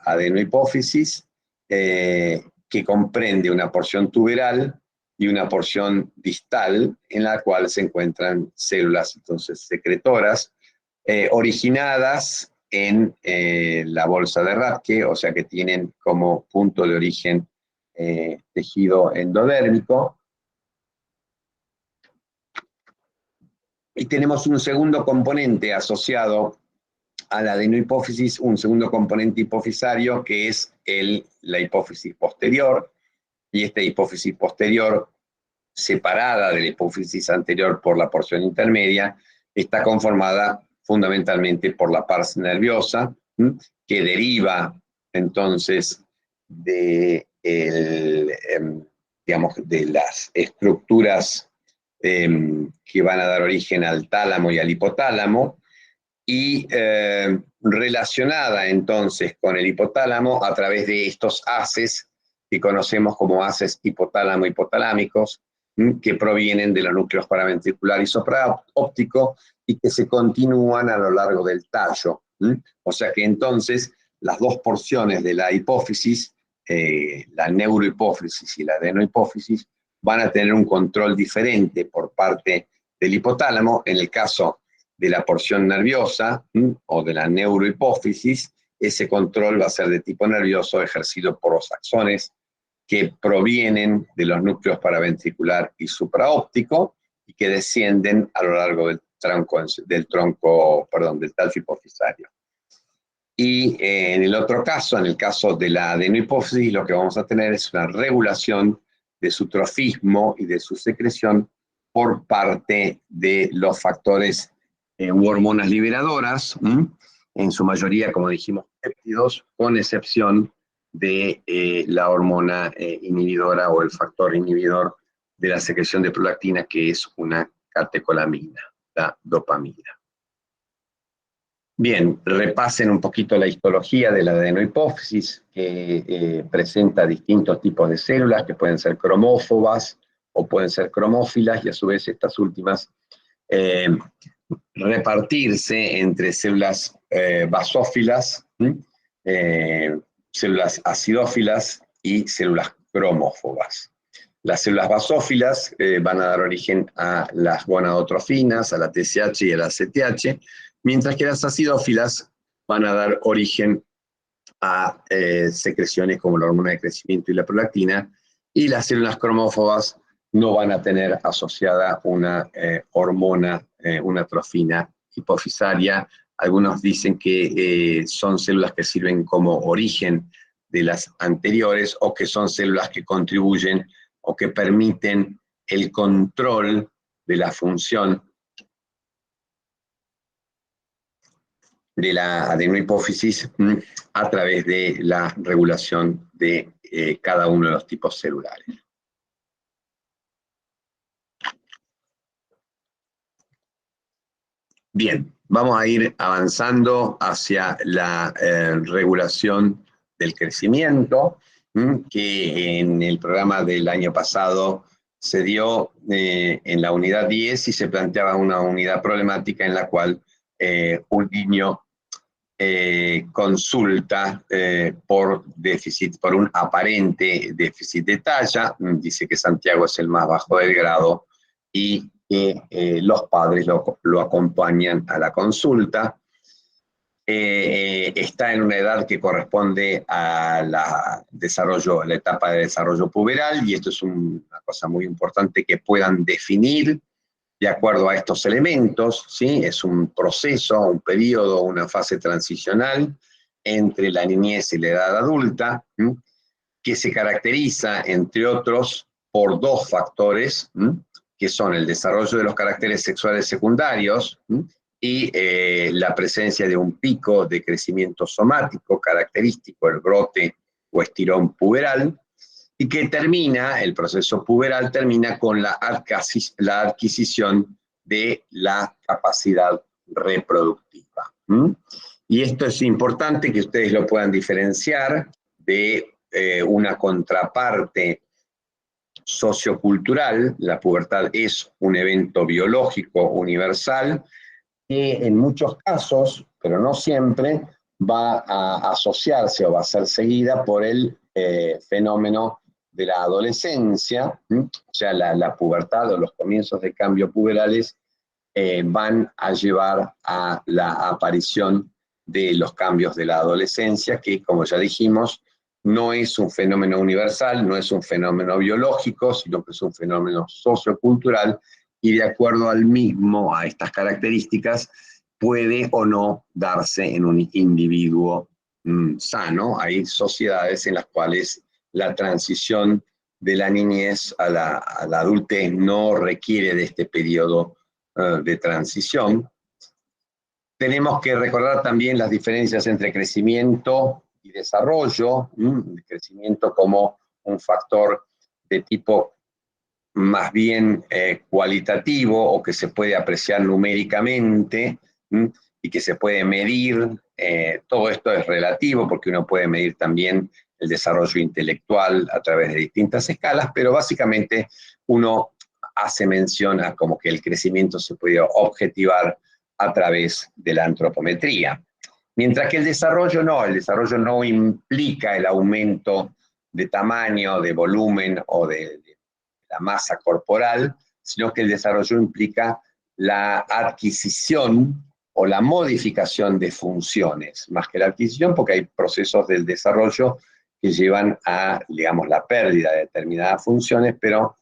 adenohipófisis, que comprende una porción tuberal y una porción distal, en la cual se encuentran células entonces secretoras, originadas en la bolsa de Rathke, o sea que tienen como punto de origen tejido endodérmico. Y tenemos un segundo componente asociado a la adenohipófisis, un segundo componente hipofisario, que es la hipófisis posterior, y esta hipófisis posterior, separada de la hipófisis anterior por la porción intermedia, está conformada fundamentalmente por la pars nerviosa, que deriva entonces de, digamos, de las estructuras que van a dar origen al tálamo y al hipotálamo, y relacionada entonces con el hipotálamo a través de estos haces que conocemos como haces hipotálamo-hipotalámicos, que provienen de los núcleos paraventricular y supraóptico y que se continúan a lo largo del tallo. O sea que entonces las dos porciones de la hipófisis, la neurohipófisis y la adenohipófisis, van a tener un control diferente por parte del hipotálamo. En el caso de la porción nerviosa o de la neurohipófisis, ese control va a ser de tipo nervioso, ejercido por los axones que provienen de los núcleos paraventricular y supraóptico y que descienden a lo largo del tallo hipofisario. Y en el otro caso, en el caso de la adenohipófisis, lo que vamos a tener es una regulación de su trofismo y de su secreción por parte de los factores u hormonas liberadoras, en su mayoría, como dijimos, péptidos, con excepción de la hormona inhibidora o el factor inhibidor de la secreción de prolactina, que es una catecolamina, la dopamina. Bien, repasen un poquito la histología de la adenohipófisis, que presenta distintos tipos de células que pueden ser cromófobas o pueden ser cromófilas, y a su vez estas últimas repartirse entre células basófilas, células acidófilas y células cromófobas. Las células basófilas van a dar origen a las gonadotrofinas, a la TSH y a la CTH, mientras que las acidófilas van a dar origen a secreciones como la hormona de crecimiento y la prolactina, y las células cromófobas no van a tener asociada una hormona, una trofina hipofisaria. Algunos dicen que son células que sirven como origen de las anteriores, o que son células que contribuyen o que permiten el control de la función de la adenohipófisis a través de la regulación de cada uno de los tipos celulares. Bien, vamos a ir avanzando hacia la regulación del crecimiento, que en el programa del año pasado se dio en la unidad 10, y se planteaba una unidad problemática en la cual un niño consulta por déficit, por un aparente déficit de talla. Dice que Santiago es el más bajo del grado y que los padres lo acompañan a la consulta. Está en una edad que corresponde a la etapa de desarrollo puberal, y esto es una cosa muy importante que puedan definir de acuerdo a estos elementos, ¿sí? Es un proceso, un periodo, una fase transicional entre la niñez y la edad adulta, ¿sí? Que se caracteriza, entre otros, por dos factores, ¿sí? Que son el desarrollo de los caracteres sexuales secundarios, ¿sí? Y la presencia de un pico de crecimiento somático característico, el brote o estirón puberal, y que el proceso puberal termina con la adquisición de la capacidad reproductiva. Y esto es importante que ustedes lo puedan diferenciar de una contraparte sociocultural. La pubertad es un evento biológico universal que en muchos casos, pero no siempre, va a asociarse o va a ser seguida por el fenómeno de la adolescencia. O sea, la pubertad o los comienzos de cambio puberales van a llevar a la aparición de los cambios de la adolescencia, que, como ya dijimos, no es un fenómeno universal, no es un fenómeno biológico, sino que es un fenómeno sociocultural, y de acuerdo al mismo, a estas características, puede o no darse en un individuo sano. Hay sociedades en las cuales la transición de la niñez a la adultez no requiere de este periodo de transición. Tenemos que recordar también las diferencias entre crecimiento y desarrollo. El crecimiento como un factor de tipo más bien cualitativo, o que se puede apreciar numéricamente y que se puede medir. Todo esto es relativo, porque uno puede medir también el desarrollo intelectual a través de distintas escalas, pero básicamente uno hace mención a como que el crecimiento se puede objetivar a través de la antropometría. Mientras que el desarrollo no implica el aumento de tamaño, de volumen o de la masa corporal, sino que el desarrollo implica la adquisición o la modificación de funciones, más que la adquisición, porque hay procesos del desarrollo que llevan a, digamos, la pérdida de determinadas funciones, pero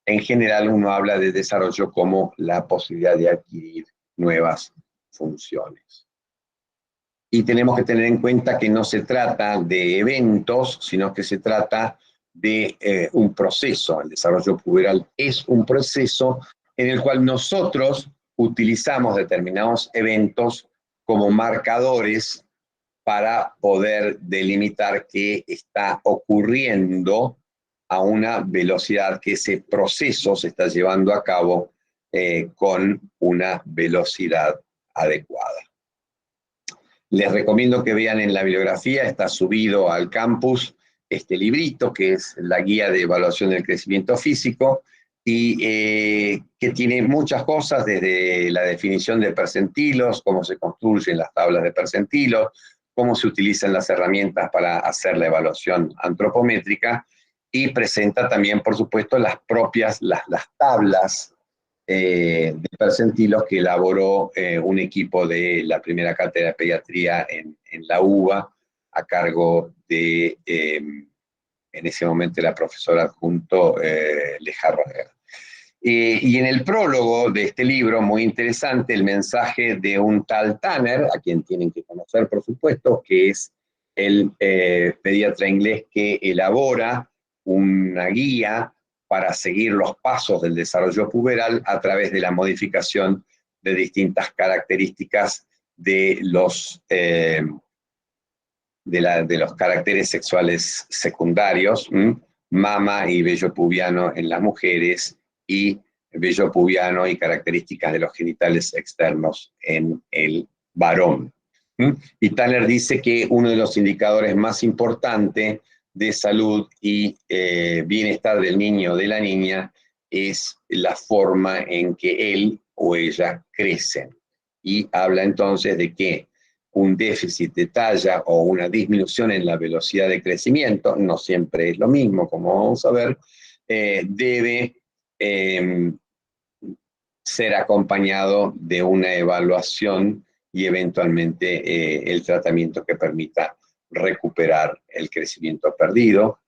en general uno habla de desarrollo como la posibilidad de adquirir nuevas funciones. Y tenemos que tener en cuenta que no se trata de eventos, sino que se trata de un proceso. El desarrollo puberal es un proceso en el cual nosotros utilizamos determinados eventos como marcadores para poder delimitar qué está ocurriendo a una velocidad, que ese proceso se está llevando a cabo con una velocidad adecuada. Les recomiendo que vean en la bibliografía, está subido al campus este librito que es la guía de evaluación del crecimiento físico y que tiene muchas cosas desde la definición de percentilos, cómo se construyen las tablas de percentilos, cómo se utilizan las herramientas para hacer la evaluación antropométrica y presenta también, por supuesto, las tablas de percentilos que elaboró un equipo de la primera cátedra de pediatría en la UBA, a cargo de, en ese momento, la profesora adjunto Lejarraga. Y en el prólogo de este libro, muy interesante, el mensaje de un tal Tanner, a quien tienen que conocer, por supuesto, que es el pediatra inglés que elabora una guía para seguir los pasos del desarrollo puberal a través de la modificación de distintas características de los caracteres sexuales secundarios, mama y vello pubiano en las mujeres, y vello pubiano y características de los genitales externos en el varón. Y Tanner dice que uno de los indicadores más importantes de salud y bienestar del niño o de la niña es la forma en que él o ella crecen. Y habla entonces de que un déficit de talla o una disminución en la velocidad de crecimiento, no siempre es lo mismo, como vamos a ver, debe ser acompañado de una evaluación y eventualmente el tratamiento que permita recuperar el crecimiento perdido.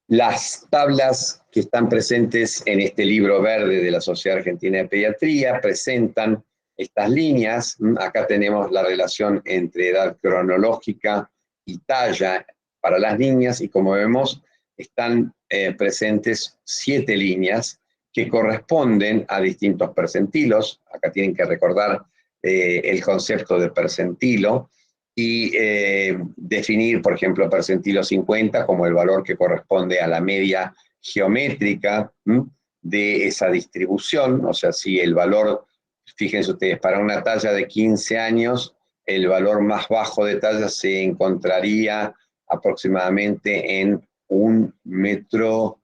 Las tablas que están presentes en este libro verde de la Sociedad Argentina de Pediatría presentan estas líneas. Acá tenemos la relación entre edad cronológica y talla para las niñas, y como vemos, están presentes 7 líneas que corresponden a distintos percentilos. Acá tienen que recordar el concepto de percentilo y definir, por ejemplo, percentilo 50 como el valor que corresponde a la media geométrica de esa distribución. O sea, si el valor, fíjense ustedes, para una talla de 15 años, el valor más bajo de talla se encontraría aproximadamente en 1 metro,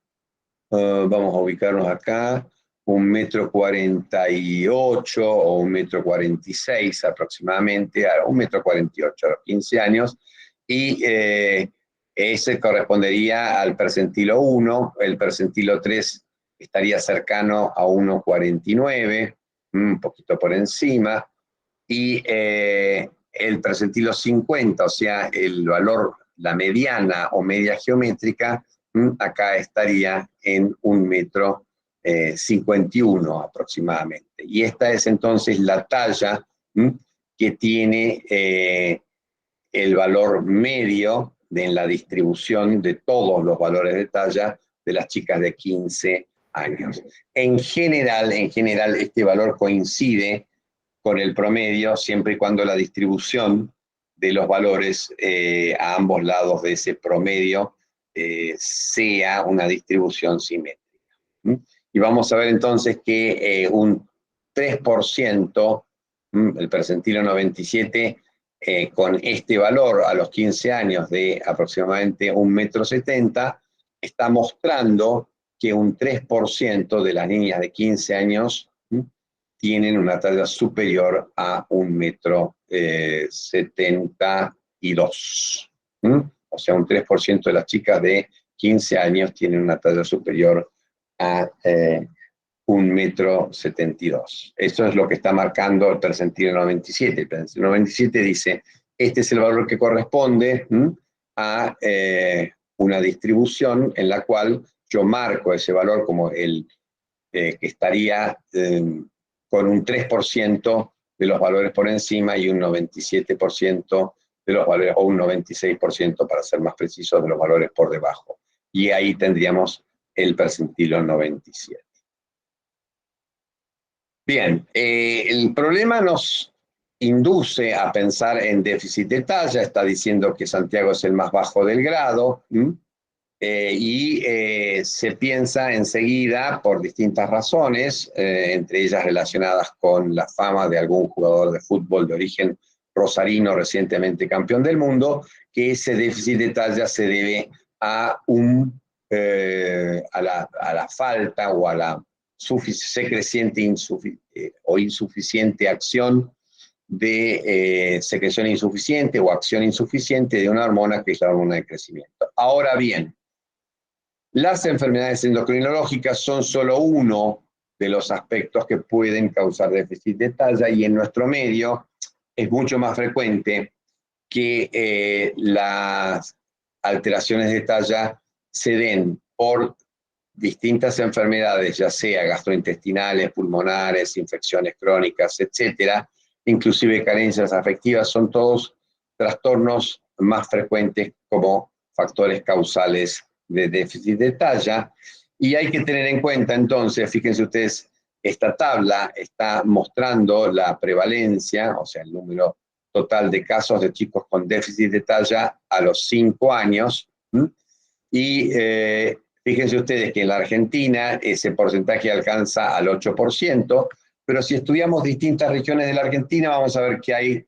vamos a ubicarnos acá, 1,48 m o 1,46 m aproximadamente, a 1,48 m a los 15 años, y ese correspondería al percentilo 1, el percentilo 3 estaría cercano a 1,49, un poquito por encima, y el percentilo 50, o sea, el valor, la mediana o media geométrica, acá estaría en 1,51 m aproximadamente. Y esta es entonces la talla que tiene el valor medio en la distribución de todos los valores de talla de las chicas de 15 años. En general, este valor coincide con el promedio siempre y cuando la distribución de los valores a ambos lados de ese promedio sea una distribución simétrica. Y vamos a ver entonces que un 3%, el percentilo 97, con este valor a los 15 años de aproximadamente 1,70 m, está mostrando que un 3% de las niñas de 15 años tienen una talla superior a 1,72 m. O sea, un 3% de las chicas de 15 años tienen una talla superior a 1,72 m. Eso es lo que está marcando el percentilo 97. El percentilo 97 dice, este es el valor que corresponde a una distribución en la cual yo marco ese valor como el que estaría con un 3% de los valores por encima y un 97% de los valores, o un 96% para ser más precisos, de los valores por debajo. Y ahí tendríamos el percentilo 97. Bien, el problema nos induce a pensar en déficit de talla. Está diciendo que Santiago es el más bajo del grado, y se piensa enseguida por distintas razones, entre ellas relacionadas con la fama de algún jugador de fútbol de origen rosarino recientemente campeón del mundo, que ese déficit de talla se debe a, a la falta o a la secreciente o insuficiente acción de secreción insuficiente o acción insuficiente de una hormona que es la hormona de crecimiento. Ahora bien, las enfermedades endocrinológicas son solo uno de los aspectos que pueden causar déficit de talla, y en nuestro medio es mucho más frecuente que las alteraciones de talla se den por distintas enfermedades, ya sea gastrointestinales, pulmonares, infecciones crónicas, etcétera, inclusive carencias afectivas, son todos trastornos más frecuentes como factores causales de déficit de talla. Y hay que tener en cuenta entonces, fíjense ustedes, esta tabla está mostrando la prevalencia, o sea, el número total de casos de chicos con déficit de talla a los 5 años, y fíjense ustedes que en la Argentina ese porcentaje alcanza al 8%, pero si estudiamos distintas regiones de la Argentina vamos a ver que hay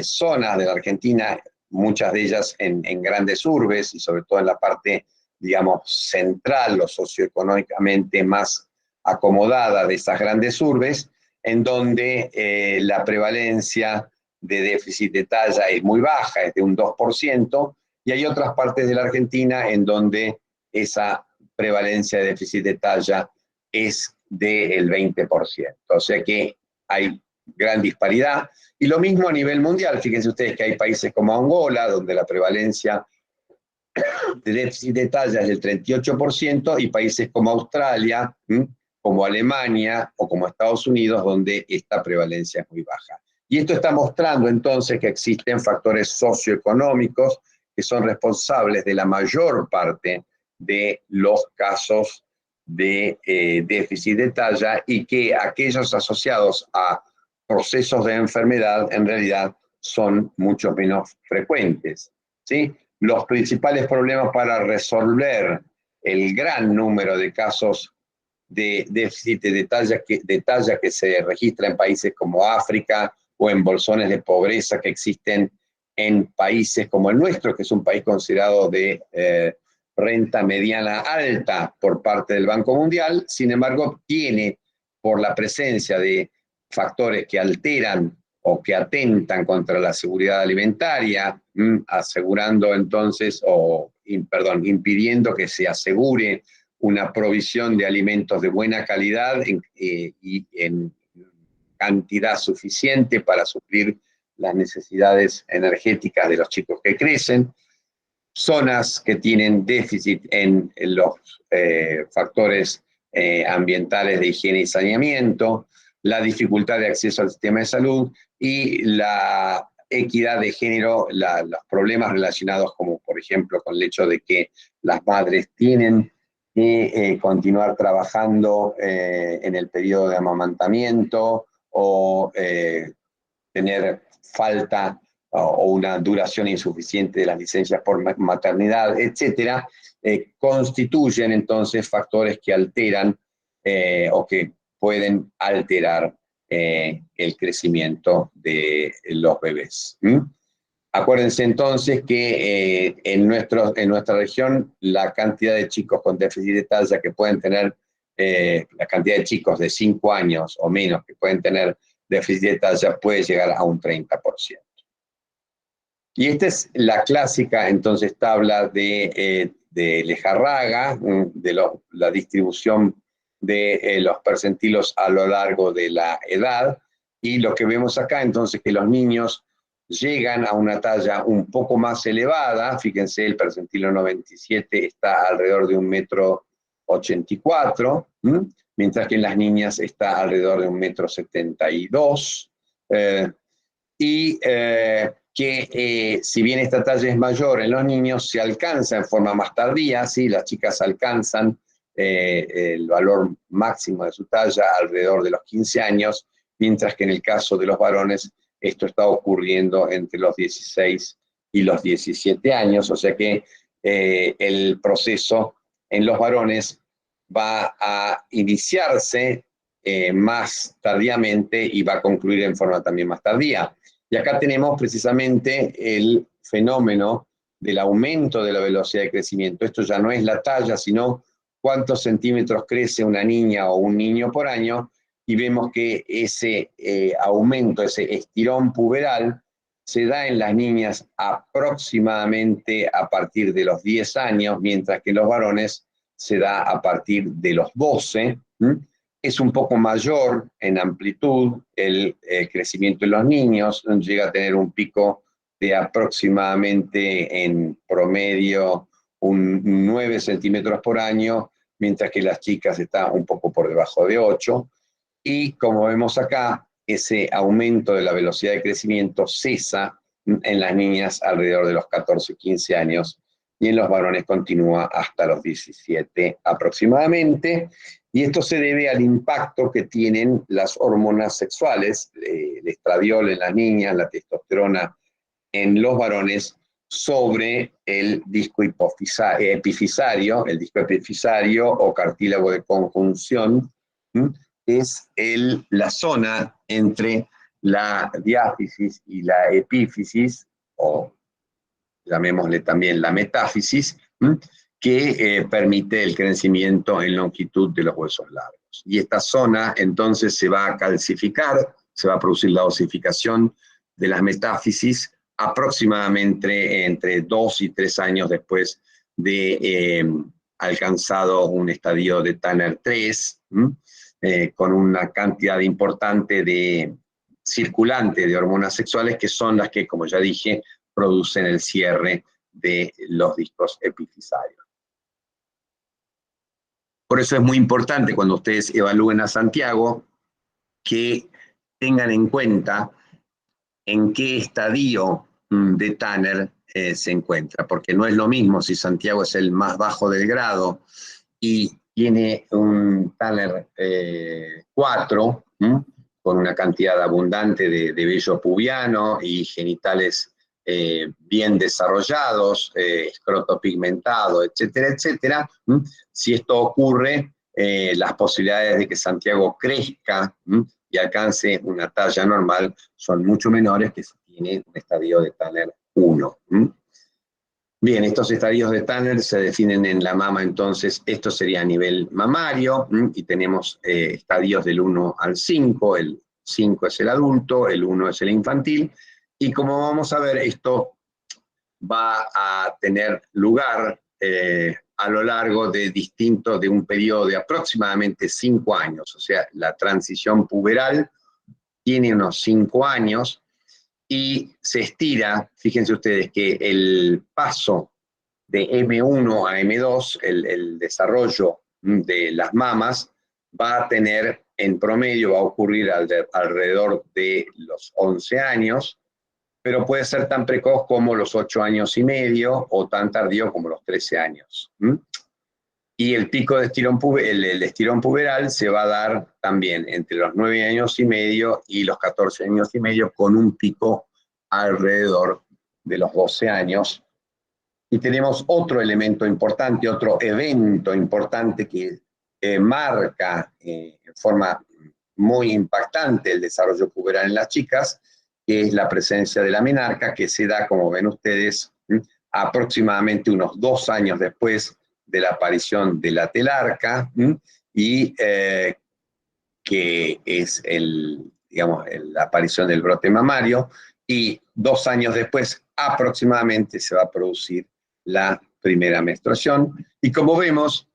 zonas de la Argentina, muchas de ellas en grandes urbes y sobre todo en la parte, digamos, central o socioeconómicamente más acomodada de esas grandes urbes, en donde la prevalencia de déficit de talla es muy baja, es de un 2%, y hay otras partes de la Argentina en donde esa prevalencia de déficit de talla es del 20%. O sea que hay gran disparidad. Y lo mismo a nivel mundial. Fíjense ustedes que hay países como Angola, donde la prevalencia de déficit de talla es del 38%, y países como Australia, como Alemania o como Estados Unidos, donde esta prevalencia es muy baja. Y esto está mostrando entonces que existen factores socioeconómicos que son responsables de la mayor parte de los casos de déficit de talla, y que aquellos asociados a procesos de enfermedad en realidad son mucho menos frecuentes, ¿sí? Los principales problemas para resolver el gran número de casos de déficit de talla que se registra en países como África o en bolsones de pobreza que existen en países como el nuestro, que es un país considerado de renta mediana alta por parte del Banco Mundial. Sin embargo, tiene, por la presencia de factores que alteran o que atentan contra la seguridad alimentaria, asegurando entonces, impidiendo que se asegure una provisión de alimentos de buena calidad y en cantidad suficiente para suplir las necesidades energéticas de los chicos que crecen, zonas que tienen déficit en los factores ambientales de higiene y saneamiento, la dificultad de acceso al sistema de salud y la equidad de género, los problemas relacionados como por ejemplo con el hecho de que las madres tienen que continuar trabajando en el periodo de amamantamiento o tener falta o una duración insuficiente de las licencias por maternidad, etcétera, constituyen entonces factores que alteran o que pueden alterar el crecimiento de los bebés. Acuérdense entonces que en nuestra región la cantidad de chicos con déficit de talla que pueden tener, la cantidad de chicos de 5 años o menos que pueden tener déficit de talla puede llegar a un 30%. Y esta es la clásica, entonces, tabla de Lejarraga, la distribución de los percentilos a lo largo de la edad. Y lo que vemos acá, entonces, que los niños llegan a una talla un poco más elevada. Fíjense, el percentilo 97 está alrededor de 1,84 m, mientras que en las niñas está alrededor de 1,72 m. Que si bien esta talla es mayor en los niños, se alcanza en forma más tardía, ¿sí? Las chicas alcanzan el valor máximo de su talla alrededor de los 15 años, mientras que en el caso de los varones esto está ocurriendo entre los 16 y los 17 años, o sea que el proceso en los varones va a iniciarse más tardíamente y va a concluir en forma también más tardía. Y acá tenemos precisamente el fenómeno del aumento de la velocidad de crecimiento. Esto ya no es la talla, sino cuántos centímetros crece una niña o un niño por año, y vemos que ese aumento, ese estirón puberal, se da en las niñas aproximadamente a partir de los 10 años, mientras que en los varones se da a partir de los 12. Es un poco mayor en amplitud el crecimiento en los niños, llega a tener un pico de aproximadamente en promedio un 9 centímetros por año, mientras que las chicas están un poco por debajo de 8. Y como vemos acá, ese aumento de la velocidad de crecimiento cesa en las niñas alrededor de los 14, 15 años, y en los varones continúa hasta los 17 aproximadamente. Y esto se debe al impacto que tienen las hormonas sexuales, el estradiol en las niñas, la testosterona en los varones, sobre el disco epifisario, el disco epifisario o cartílago de conjunción. Es la zona entre la diáfisis y la epífisis, o llamémosle también la metáfisis, que permite el crecimiento en longitud de los huesos largos. Y esta zona entonces se va a calcificar, se va a producir la osificación de las metáfisis aproximadamente entre 2 y 3 años después de alcanzado un estadio de Tanner 3, con una cantidad importante de circulante de hormonas sexuales, que son las que, como ya dije, producen el cierre de los discos epifisarios. Por eso es muy importante cuando ustedes evalúen a Santiago que tengan en cuenta en qué estadio de Tanner se encuentra, porque no es lo mismo si Santiago es el más bajo del grado y tiene un Tanner 4, con una cantidad abundante de vello pubiano y genitales bien desarrollados, escroto pigmentado, etcétera, etcétera. Si esto ocurre, las posibilidades de que Santiago crezca y alcance una talla normal son mucho menores que si tiene un estadio de Tanner 1. Bien, estos estadios de Tanner se definen en la mama, entonces esto sería a nivel mamario, y tenemos estadios del 1 al 5, el 5 es el adulto, el 1 es el infantil, y como vamos a ver, esto va a tener lugar a lo largo de un periodo de aproximadamente 5 años, o sea, la transición puberal tiene unos 5 años, y se estira, fíjense ustedes que el paso de M1 a M2, el desarrollo de las mamas, va a tener, en promedio, va a ocurrir alrededor de los 11 años, pero puede ser tan precoz como los 8 años y medio, o tan tardío como los 13 años. Y el pico de estirón el estirón puberal se va a dar también entre los 9 años y medio y los 14 años y medio, con un pico alrededor de los 12 años. Y tenemos otro elemento importante, otro evento importante que marca en forma muy impactante el desarrollo puberal en las chicas, que es la presencia de la menarca, que se da, como ven ustedes, aproximadamente unos 2 años después de la aparición de la telarca, y que es la aparición del brote mamario, y 2 años después aproximadamente se va a producir la primera menstruación. Y como vemos,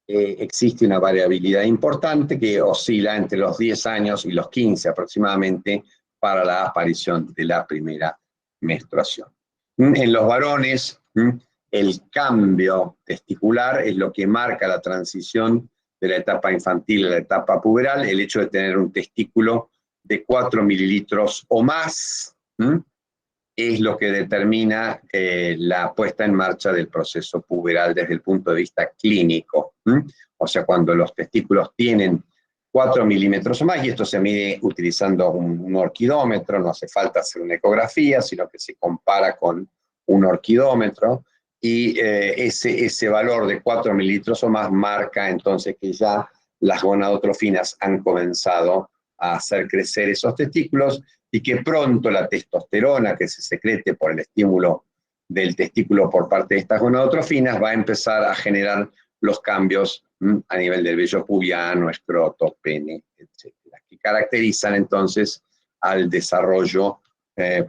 existe una variabilidad importante que oscila entre los 10 años y los 15 aproximadamente para la aparición de la primera menstruación. En los varones, el cambio testicular es lo que marca la transición de la etapa infantil a la etapa puberal. El hecho de tener un testículo de 4 mililitros o más es lo que determina la puesta en marcha del proceso puberal desde el punto de vista clínico. O sea, cuando los testículos tienen 4 milímetros o más, y esto se mide utilizando un orquidómetro, no hace falta hacer una ecografía, sino que se compara con un orquidómetro, y ese valor de 4 mililitros o más marca entonces que ya las gonadotrofinas han comenzado a hacer crecer esos testículos, y que pronto la testosterona que se secrete por el estímulo del testículo por parte de estas gonadotrofinas va a empezar a generar los cambios a nivel del vello pubiano, escroto, pene, etc., que caracterizan entonces al desarrollo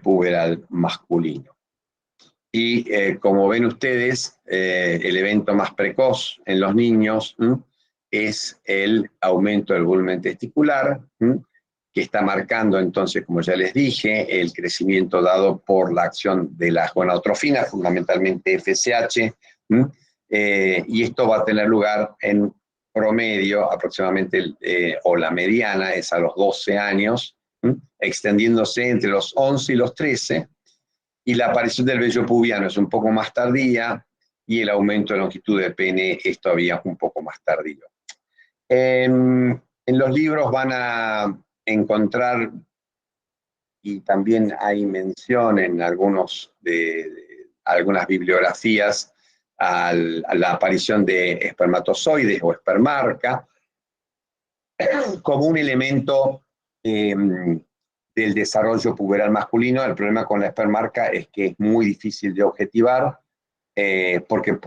puberal masculino. Y como ven ustedes, el evento más precoz en los niños es el aumento del volumen testicular, que está marcando entonces, como ya les dije, el crecimiento dado por la acción de las gonadotrofinas, fundamentalmente FSH, y esto va a tener lugar en promedio aproximadamente, o la mediana es a los 12 años, extendiéndose entre los 11 y los 13, y la aparición del vello pubiano es un poco más tardía, y el aumento de longitud de pene es todavía un poco más tardío. En los libros van a encontrar, y también hay mención en algunas bibliografías, a la aparición de espermatozoides o espermarca como un elemento del desarrollo puberal masculino. El problema con la espermarca es que es muy difícil de objetivar, porque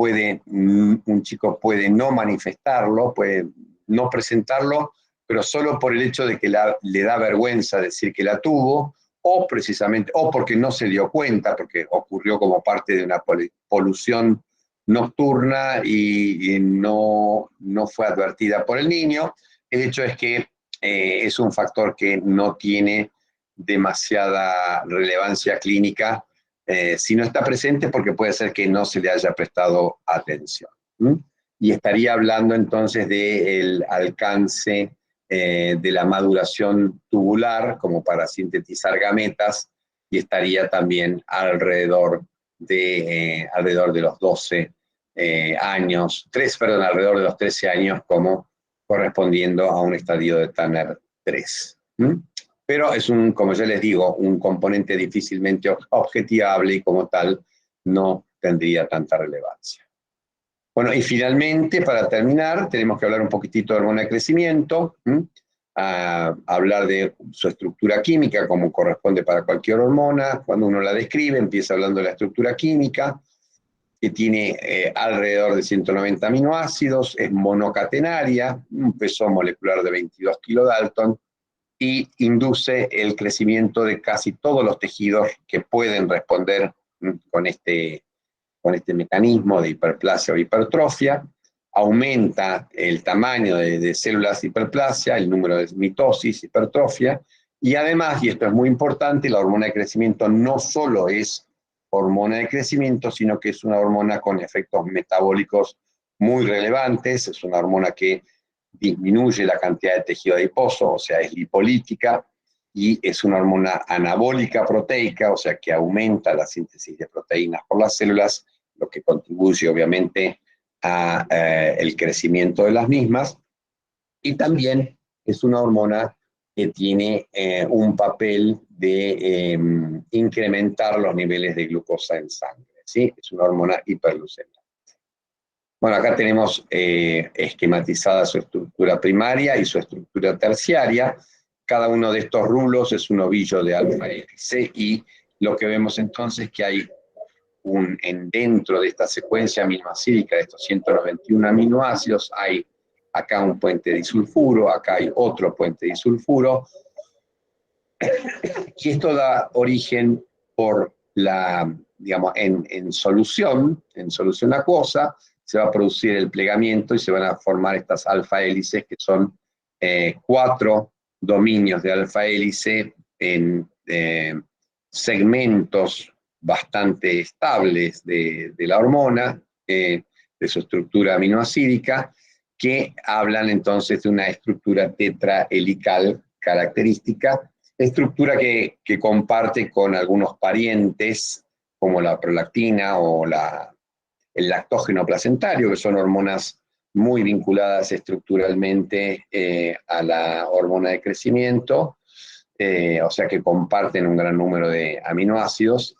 un chico puede no manifestarlo, puede no presentarlo, pero solo por el hecho de que le da vergüenza decir que la tuvo, o precisamente, o porque no se dio cuenta, porque ocurrió como parte de una polución nocturna y no fue advertida por el niño. El hecho es que es un factor que no tiene demasiada relevancia clínica si no está presente, porque puede ser que no se le haya prestado atención. Y estaría hablando entonces del alcance de la maduración tubular, como para sintetizar gametas, y estaría también alrededor de los 12 años, alrededor de los 13 años, como correspondiendo a un estadio de Tanner 3. Pero es como ya les digo, un componente difícilmente objetivable, y como tal no tendría tanta relevancia. Bueno, y finalmente, para terminar, tenemos que hablar un poquitito de hormona de crecimiento, hablar de su estructura química, como corresponde para cualquier hormona. Cuando uno la describe, empieza hablando de la estructura química, que tiene alrededor de 190 aminoácidos, es monocatenaria, un peso molecular de 22 kilodalton, y induce el crecimiento de casi todos los tejidos que pueden responder con este mecanismo de hiperplasia o hipertrofia. Aumenta el tamaño de células de hiperplasia, el número de mitosis, hipertrofia, y además, y esto es muy importante, la hormona de crecimiento no solo es hormona de crecimiento, sino que es una hormona con efectos metabólicos muy relevantes. Es una hormona que disminuye la cantidad de tejido adiposo, o sea, es lipolítica, y es una hormona anabólica proteica, o sea, que aumenta la síntesis de proteínas por las células, lo que contribuye obviamente a el crecimiento de las mismas. Y también es una hormona que tiene un papel de incrementar los niveles de glucosa en sangre, ¿sí? Es una hormona hiperglucémica. Bueno, acá tenemos esquematizada su estructura primaria y su estructura terciaria. Cada uno de estos rulos es un ovillo de alfa hélice, y lo que vemos entonces es que hay dentro de esta secuencia aminoácidica de estos 191 aminoácidos, hay acá un puente disulfuro, acá hay otro puente disulfuro, y esto da origen digamos, en solución acuosa, se va a producir el plegamiento y se van a formar estas alfa hélices, que son 4 dominios de alfa hélice en segmentos bastante estables de la hormona, de su estructura aminoácidica, que hablan entonces de una estructura tetrahelical característica, estructura que comparte con algunos parientes, como la prolactina o el lactógeno placentario, que son hormonas muy vinculadas estructuralmente a la hormona de crecimiento, o sea que comparten un gran número de aminoácidos.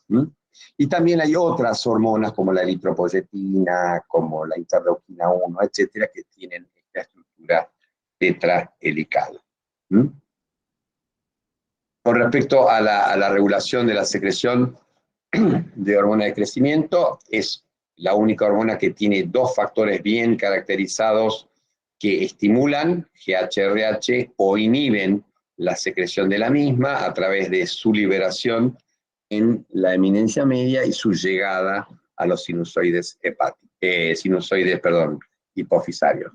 Y también hay otras hormonas como la eritropoyetina, como la interleuquina 1, etcétera, que tienen esta estructura tetrahelical. ¿Mm? Con respecto a la regulación de la secreción de hormona de crecimiento, es la única hormona que tiene dos factores bien caracterizados que estimulan GHRH o inhiben la secreción de la misma a través de su liberación en la eminencia media y su llegada a los sinusoides hipofisarios.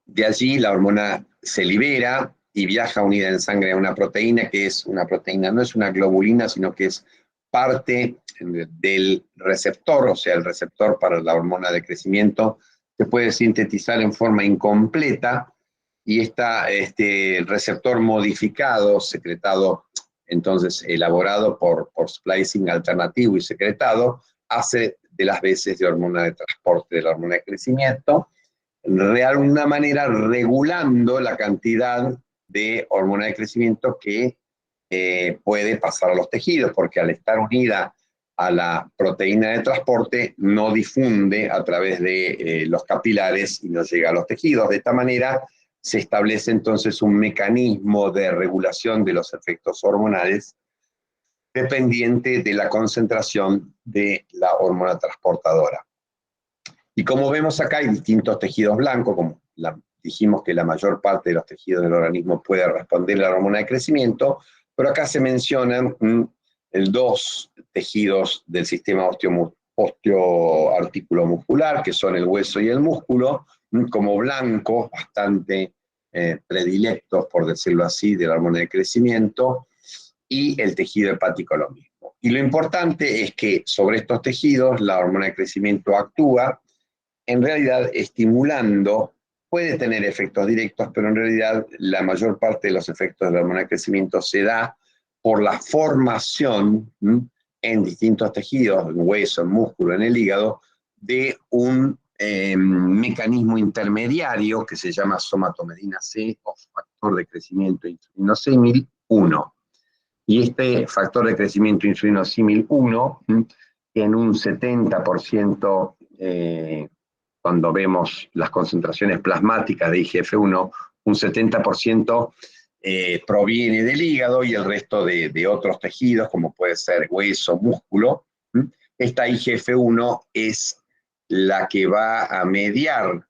De allí la hormona se libera y viaja unida en sangre a una proteína que es una proteína, no es una globulina, sino que es parte del receptor, o sea, el receptor para la hormona de crecimiento, se puede sintetizar en forma incompleta y el receptor modificado, secretado, entonces elaborado por splicing alternativo y secretado, hace de las veces de hormona de transporte de la hormona de crecimiento, de alguna manera regulando la cantidad de hormona de crecimiento que puede pasar a los tejidos, porque al estar unida a la proteína de transporte no difunde a través de los capilares y no llega a los tejidos. De esta manera se establece entonces un mecanismo de regulación de los efectos hormonales dependiente de la concentración de la hormona transportadora. Y como vemos acá, hay distintos tejidos blancos, como dijimos que la mayor parte de los tejidos del organismo puede responder a la hormona de crecimiento, pero acá se mencionan dos tejidos del sistema osteoarticulomuscular, que son el hueso y el músculo, como blancos, bastante predilectos, por decirlo así, de la hormona de crecimiento, y el tejido hepático lo mismo. Y lo importante es que sobre estos tejidos la hormona de crecimiento actúa, en realidad estimulando, puede tener efectos directos, pero en realidad la mayor parte de los efectos de la hormona de crecimiento se da por la formación en distintos tejidos, en hueso, en músculo, en el hígado, de un mecanismo intermediario que se llama somatomedina C o factor de crecimiento insulinosímil 1. Y este factor de crecimiento insulinosímil 1, en un 70%, cuando vemos las concentraciones plasmáticas de IGF-1, un 70% proviene del hígado y el resto de otros tejidos, como puede ser hueso, músculo. Esta IGF-1 es la que va a mediar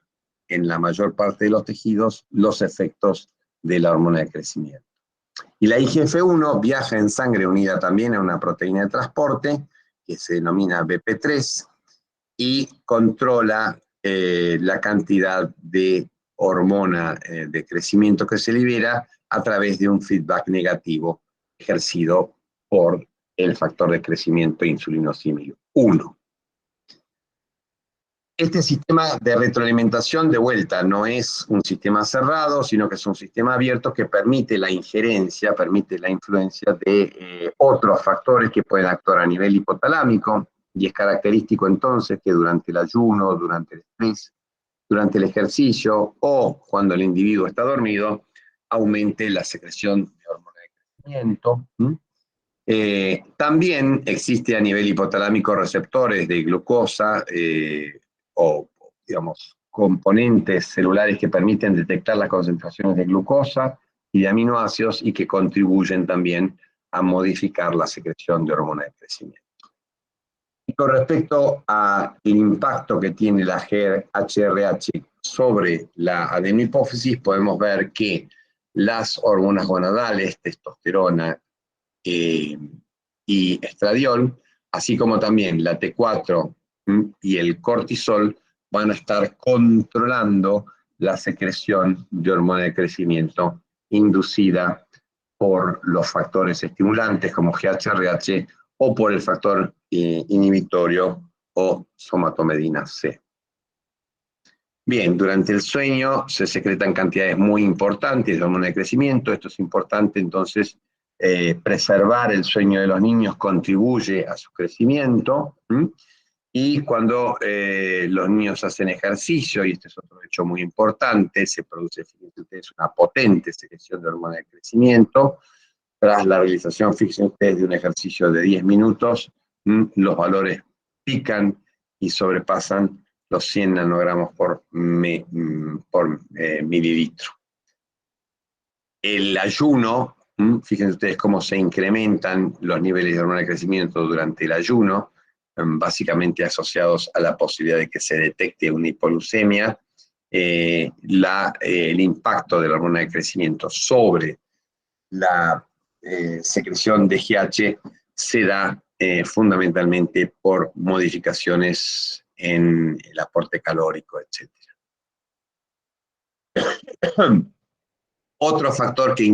en la mayor parte de los tejidos los efectos de la hormona de crecimiento. Y la IGF-1 viaja en sangre unida también a una proteína de transporte que se denomina BP3 y controla la cantidad de hormona de crecimiento que se libera a través de un feedback negativo ejercido por el factor de crecimiento insulinosímil 1. Este sistema de retroalimentación, de vuelta, no es un sistema cerrado, sino que es un sistema abierto que permite la injerencia, permite la influencia de otros factores que pueden actuar a nivel hipotalámico, y es característico entonces que durante el ayuno, durante el estrés, durante el ejercicio o cuando el individuo está dormido, aumente la secreción de hormona de crecimiento. También existe a nivel hipotalámico receptores de glucosa o, digamos, componentes celulares que permiten detectar las concentraciones de glucosa y de aminoácidos y que contribuyen también a modificar la secreción de hormona de crecimiento. Y con respecto al impacto que tiene la GHRH sobre la adenohipófisis, podemos ver que las hormonas gonadales, testosterona y estradiol, así como también la T4 y el cortisol, van a estar controlando la secreción de hormona de crecimiento inducida por los factores estimulantes como GHRH o por el factor inhibitorio o somatomedina C. Bien, durante el sueño se secretan cantidades muy importantes de hormona de crecimiento. Esto es importante, entonces, preservar el sueño de los niños contribuye a su crecimiento. Y cuando los niños hacen ejercicio, y este es otro hecho muy importante, se produce, fíjense ustedes, una potente secreción de hormona de crecimiento. Tras la realización, fíjense ustedes, de un ejercicio de 10 minutos, los valores pican y sobrepasan los 100 nanogramos por mililitro. el ayuno, fíjense ustedes cómo se incrementan los niveles de hormona de crecimiento durante el ayuno, básicamente asociados a la posibilidad de que se detecte una hipoglucemia. El impacto de la hormona de crecimiento sobre la secreción de GH se da fundamentalmente por modificaciones en el aporte calórico, etc. Otro factor que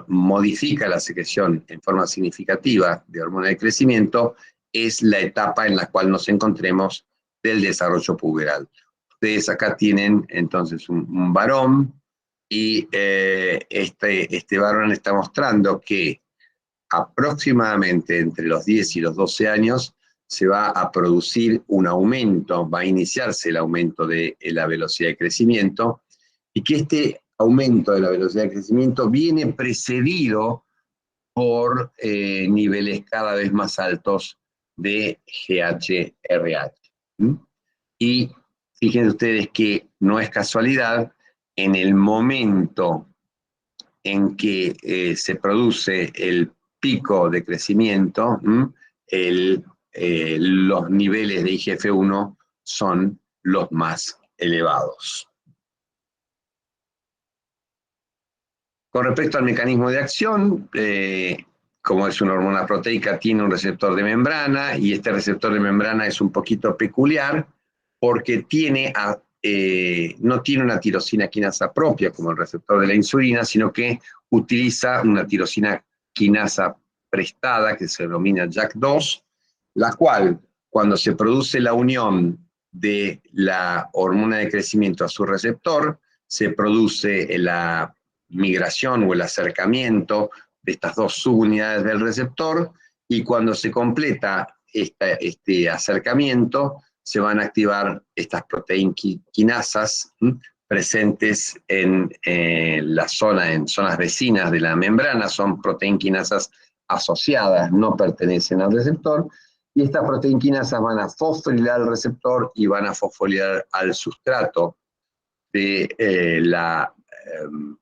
modifica la secreción en forma significativa de hormona de crecimiento es la etapa en la cual nos encontremos del desarrollo puberal. Ustedes acá tienen entonces un varón y este varón está mostrando que aproximadamente entre los 10 y los 12 años se va a producir un aumento, va a iniciarse el aumento de la velocidad de crecimiento, y que este aumento de la velocidad de crecimiento viene precedido por niveles cada vez más altos de GH-RH. Y fíjense ustedes que no es casualidad, en el momento en que se produce el pico de crecimiento, los niveles de IGF-1 son los más elevados. Con respecto al mecanismo de acción, como es una hormona proteica, tiene un receptor de membrana, y este receptor de membrana es un poquito peculiar porque no tiene una tirosina quinasa propia como el receptor de la insulina, sino que utiliza una tirosina quinasa prestada que se denomina JAK2, la cual, cuando se produce la unión de la hormona de crecimiento a su receptor, se produce la migración o el acercamiento de estas dos subunidades del receptor, y cuando se completa este acercamiento, se van a activar estas proteinquinasas presentes en zonas vecinas de la membrana. Son proteinquinasas asociadas, no pertenecen al receptor, y estas proteinquinasas van a fosforilar al receptor y van a fosforilar al sustrato de la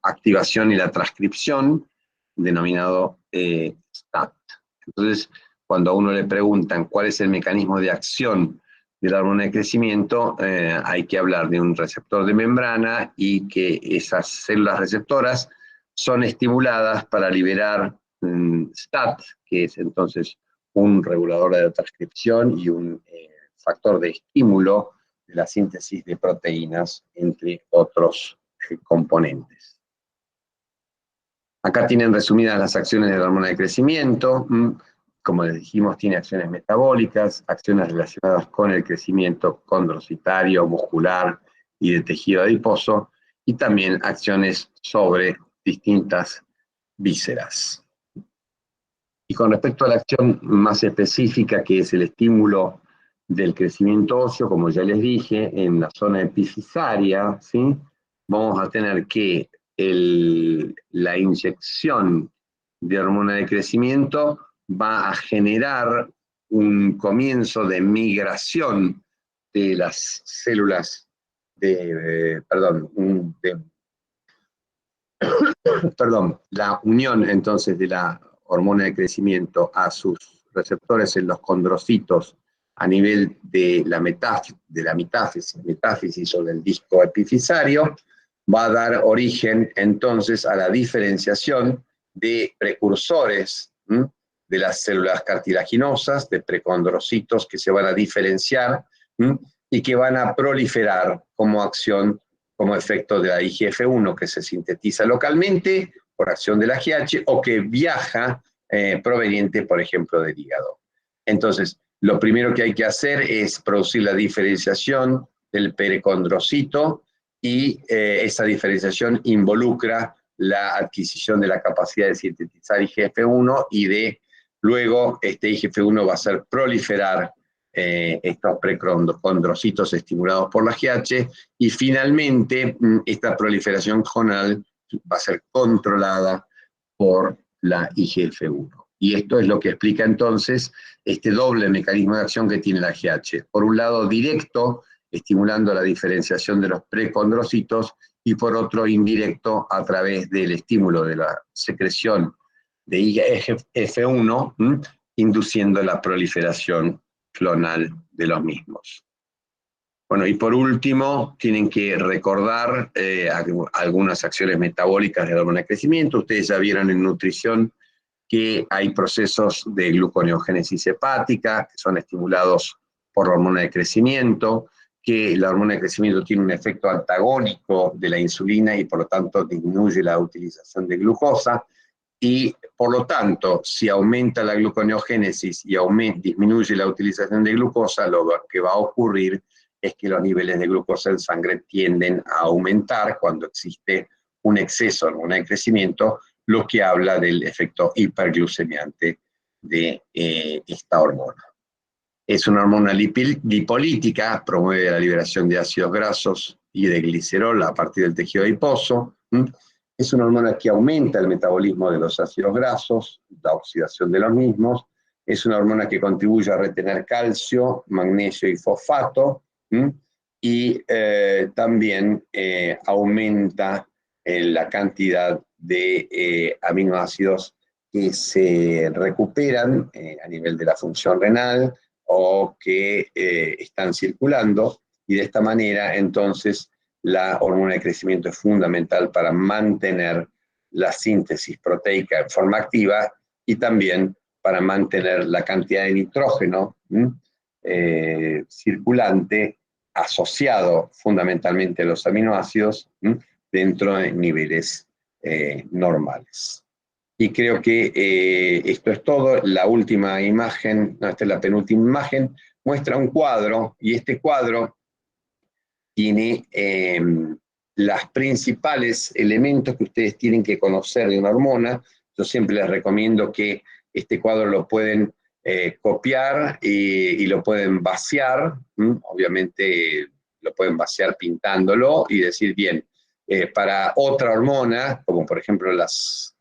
activación y la transcripción, denominado STAT. Entonces, cuando a uno le preguntan cuál es el mecanismo de acción de la hormona de crecimiento, hay que hablar de un receptor de membrana, y que esas células receptoras son estimuladas para liberar STAT, que es entonces un regulador de la transcripción y un factor de estímulo de la síntesis de proteínas, entre otros componentes. Acá tienen resumidas las acciones de la hormona de crecimiento. Como les dijimos, tiene acciones metabólicas, acciones relacionadas con el crecimiento condrocitario, muscular y de tejido adiposo, y también acciones sobre distintas vísceras. Y con respecto a la acción más específica, que es el estímulo del crecimiento óseo, como ya les dije, en la zona epifisaria, ¿sí?, vamos a tener que la inyección de hormona de crecimiento va a generar un comienzo de migración de las células la unión entonces de la hormona de crecimiento a sus receptores en los condrocitos a nivel de la metáfisis o del disco epifisario, va a dar origen entonces a la diferenciación de precursores de las células cartilaginosas, de precondrocitos que se van a diferenciar y que van a proliferar como acción, como efecto de la IGF-1, que se sintetiza localmente por acción de la GH, o que viaja proveniente, por ejemplo, del hígado. Entonces, lo primero que hay que hacer es producir la diferenciación del precondrocito, y esa diferenciación involucra la adquisición de la capacidad de sintetizar IGF-1, y luego este IGF-1 va a hacer proliferar estos precondrocitos estimulados por la GH, y finalmente esta proliferación clonal va a ser controlada por la IGF-1. Y esto es lo que explica entonces este doble mecanismo de acción que tiene la GH. Por un lado, directo, estimulando la diferenciación de los precondrocitos, y por otro indirecto a través del estímulo de la secreción de IGF-1, induciendo la proliferación clonal de los mismos. Bueno, y por último, tienen que recordar algunas acciones metabólicas de la hormona de crecimiento. Ustedes ya vieron en nutrición que hay procesos de gluconeogénesis hepática que son estimulados por la hormona de crecimiento, que la hormona de crecimiento tiene un efecto antagónico de la insulina y por lo tanto disminuye la utilización de glucosa, y por lo tanto, si aumenta la gluconeogénesis y disminuye la utilización de glucosa, lo que va a ocurrir es que los niveles de glucosa en sangre tienden a aumentar cuando existe un exceso de hormona de crecimiento, lo que habla del efecto hiperglucemiante de esta hormona. Es una hormona lipolítica, promueve la liberación de ácidos grasos y de glicerol a partir del tejido adiposo. Es una hormona que aumenta el metabolismo de los ácidos grasos, la oxidación de los mismos. Es una hormona que contribuye a retener calcio, magnesio y fosfato. Y también aumenta la cantidad de aminoácidos que se recuperan a nivel de la función renal o que están circulando, y de esta manera entonces la hormona de crecimiento es fundamental para mantener la síntesis proteica en forma activa y también para mantener la cantidad de nitrógeno circulante asociado fundamentalmente a los aminoácidos dentro de niveles normales. Y creo que esto es todo. La última imagen, no, esta es la penúltima imagen, muestra un cuadro, y este cuadro tiene los principales elementos que ustedes tienen que conocer de una hormona. Yo siempre les recomiendo que este cuadro lo pueden copiar y lo pueden vaciar. Obviamente lo pueden vaciar pintándolo y decir, bien, para otra hormona, como por ejemplo las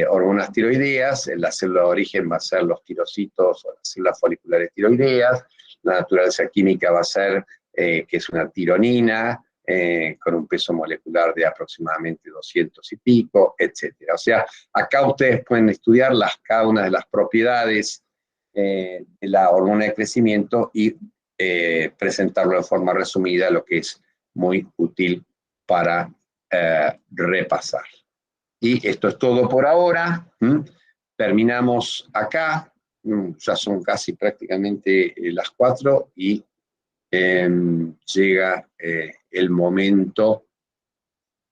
hormonas tiroideas, la célula de origen va a ser los tirocitos o las células foliculares tiroideas, la naturaleza química va a ser que es una tironina, con un peso molecular de aproximadamente 200 y pico, etc. O sea, acá ustedes pueden estudiar cada una de las propiedades de la hormona de crecimiento y presentarlo de forma resumida, lo que es muy útil para repasar. Y esto es todo por ahora. Terminamos acá. Ya son casi prácticamente las 4 y llega el momento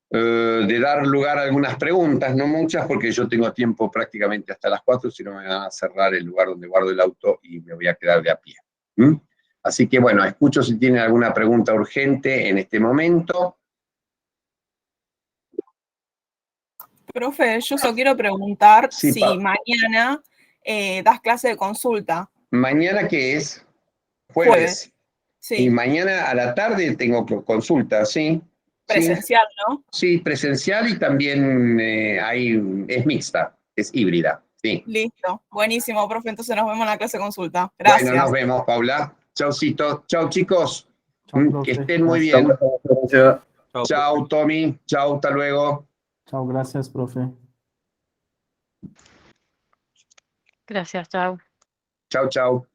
de dar lugar a algunas preguntas, no muchas, porque yo tengo tiempo prácticamente hasta las 4, si no me van a cerrar el lugar donde guardo el auto y me voy a quedar de a pie. Así que bueno, escucho si tienen alguna pregunta urgente en este momento. Profe, yo solo quiero preguntar Sí, si mañana das clase de consulta. ¿Mañana qué es? Jueves. Sí. Y mañana a la tarde tengo consulta, ¿sí? Presencial, Sí. ¿no? Sí, presencial, y también es mixta, es híbrida, sí. Listo, buenísimo, profe, entonces nos vemos en la clase de consulta. Gracias. Bueno, nos vemos, Paula. Chaucito. Chau, chicos. Chau, Que profe. estén muy Gracias. bien. Chau, Tommy. Chau, hasta luego. Chao, gracias, profe. Gracias, chao. Chau, chau.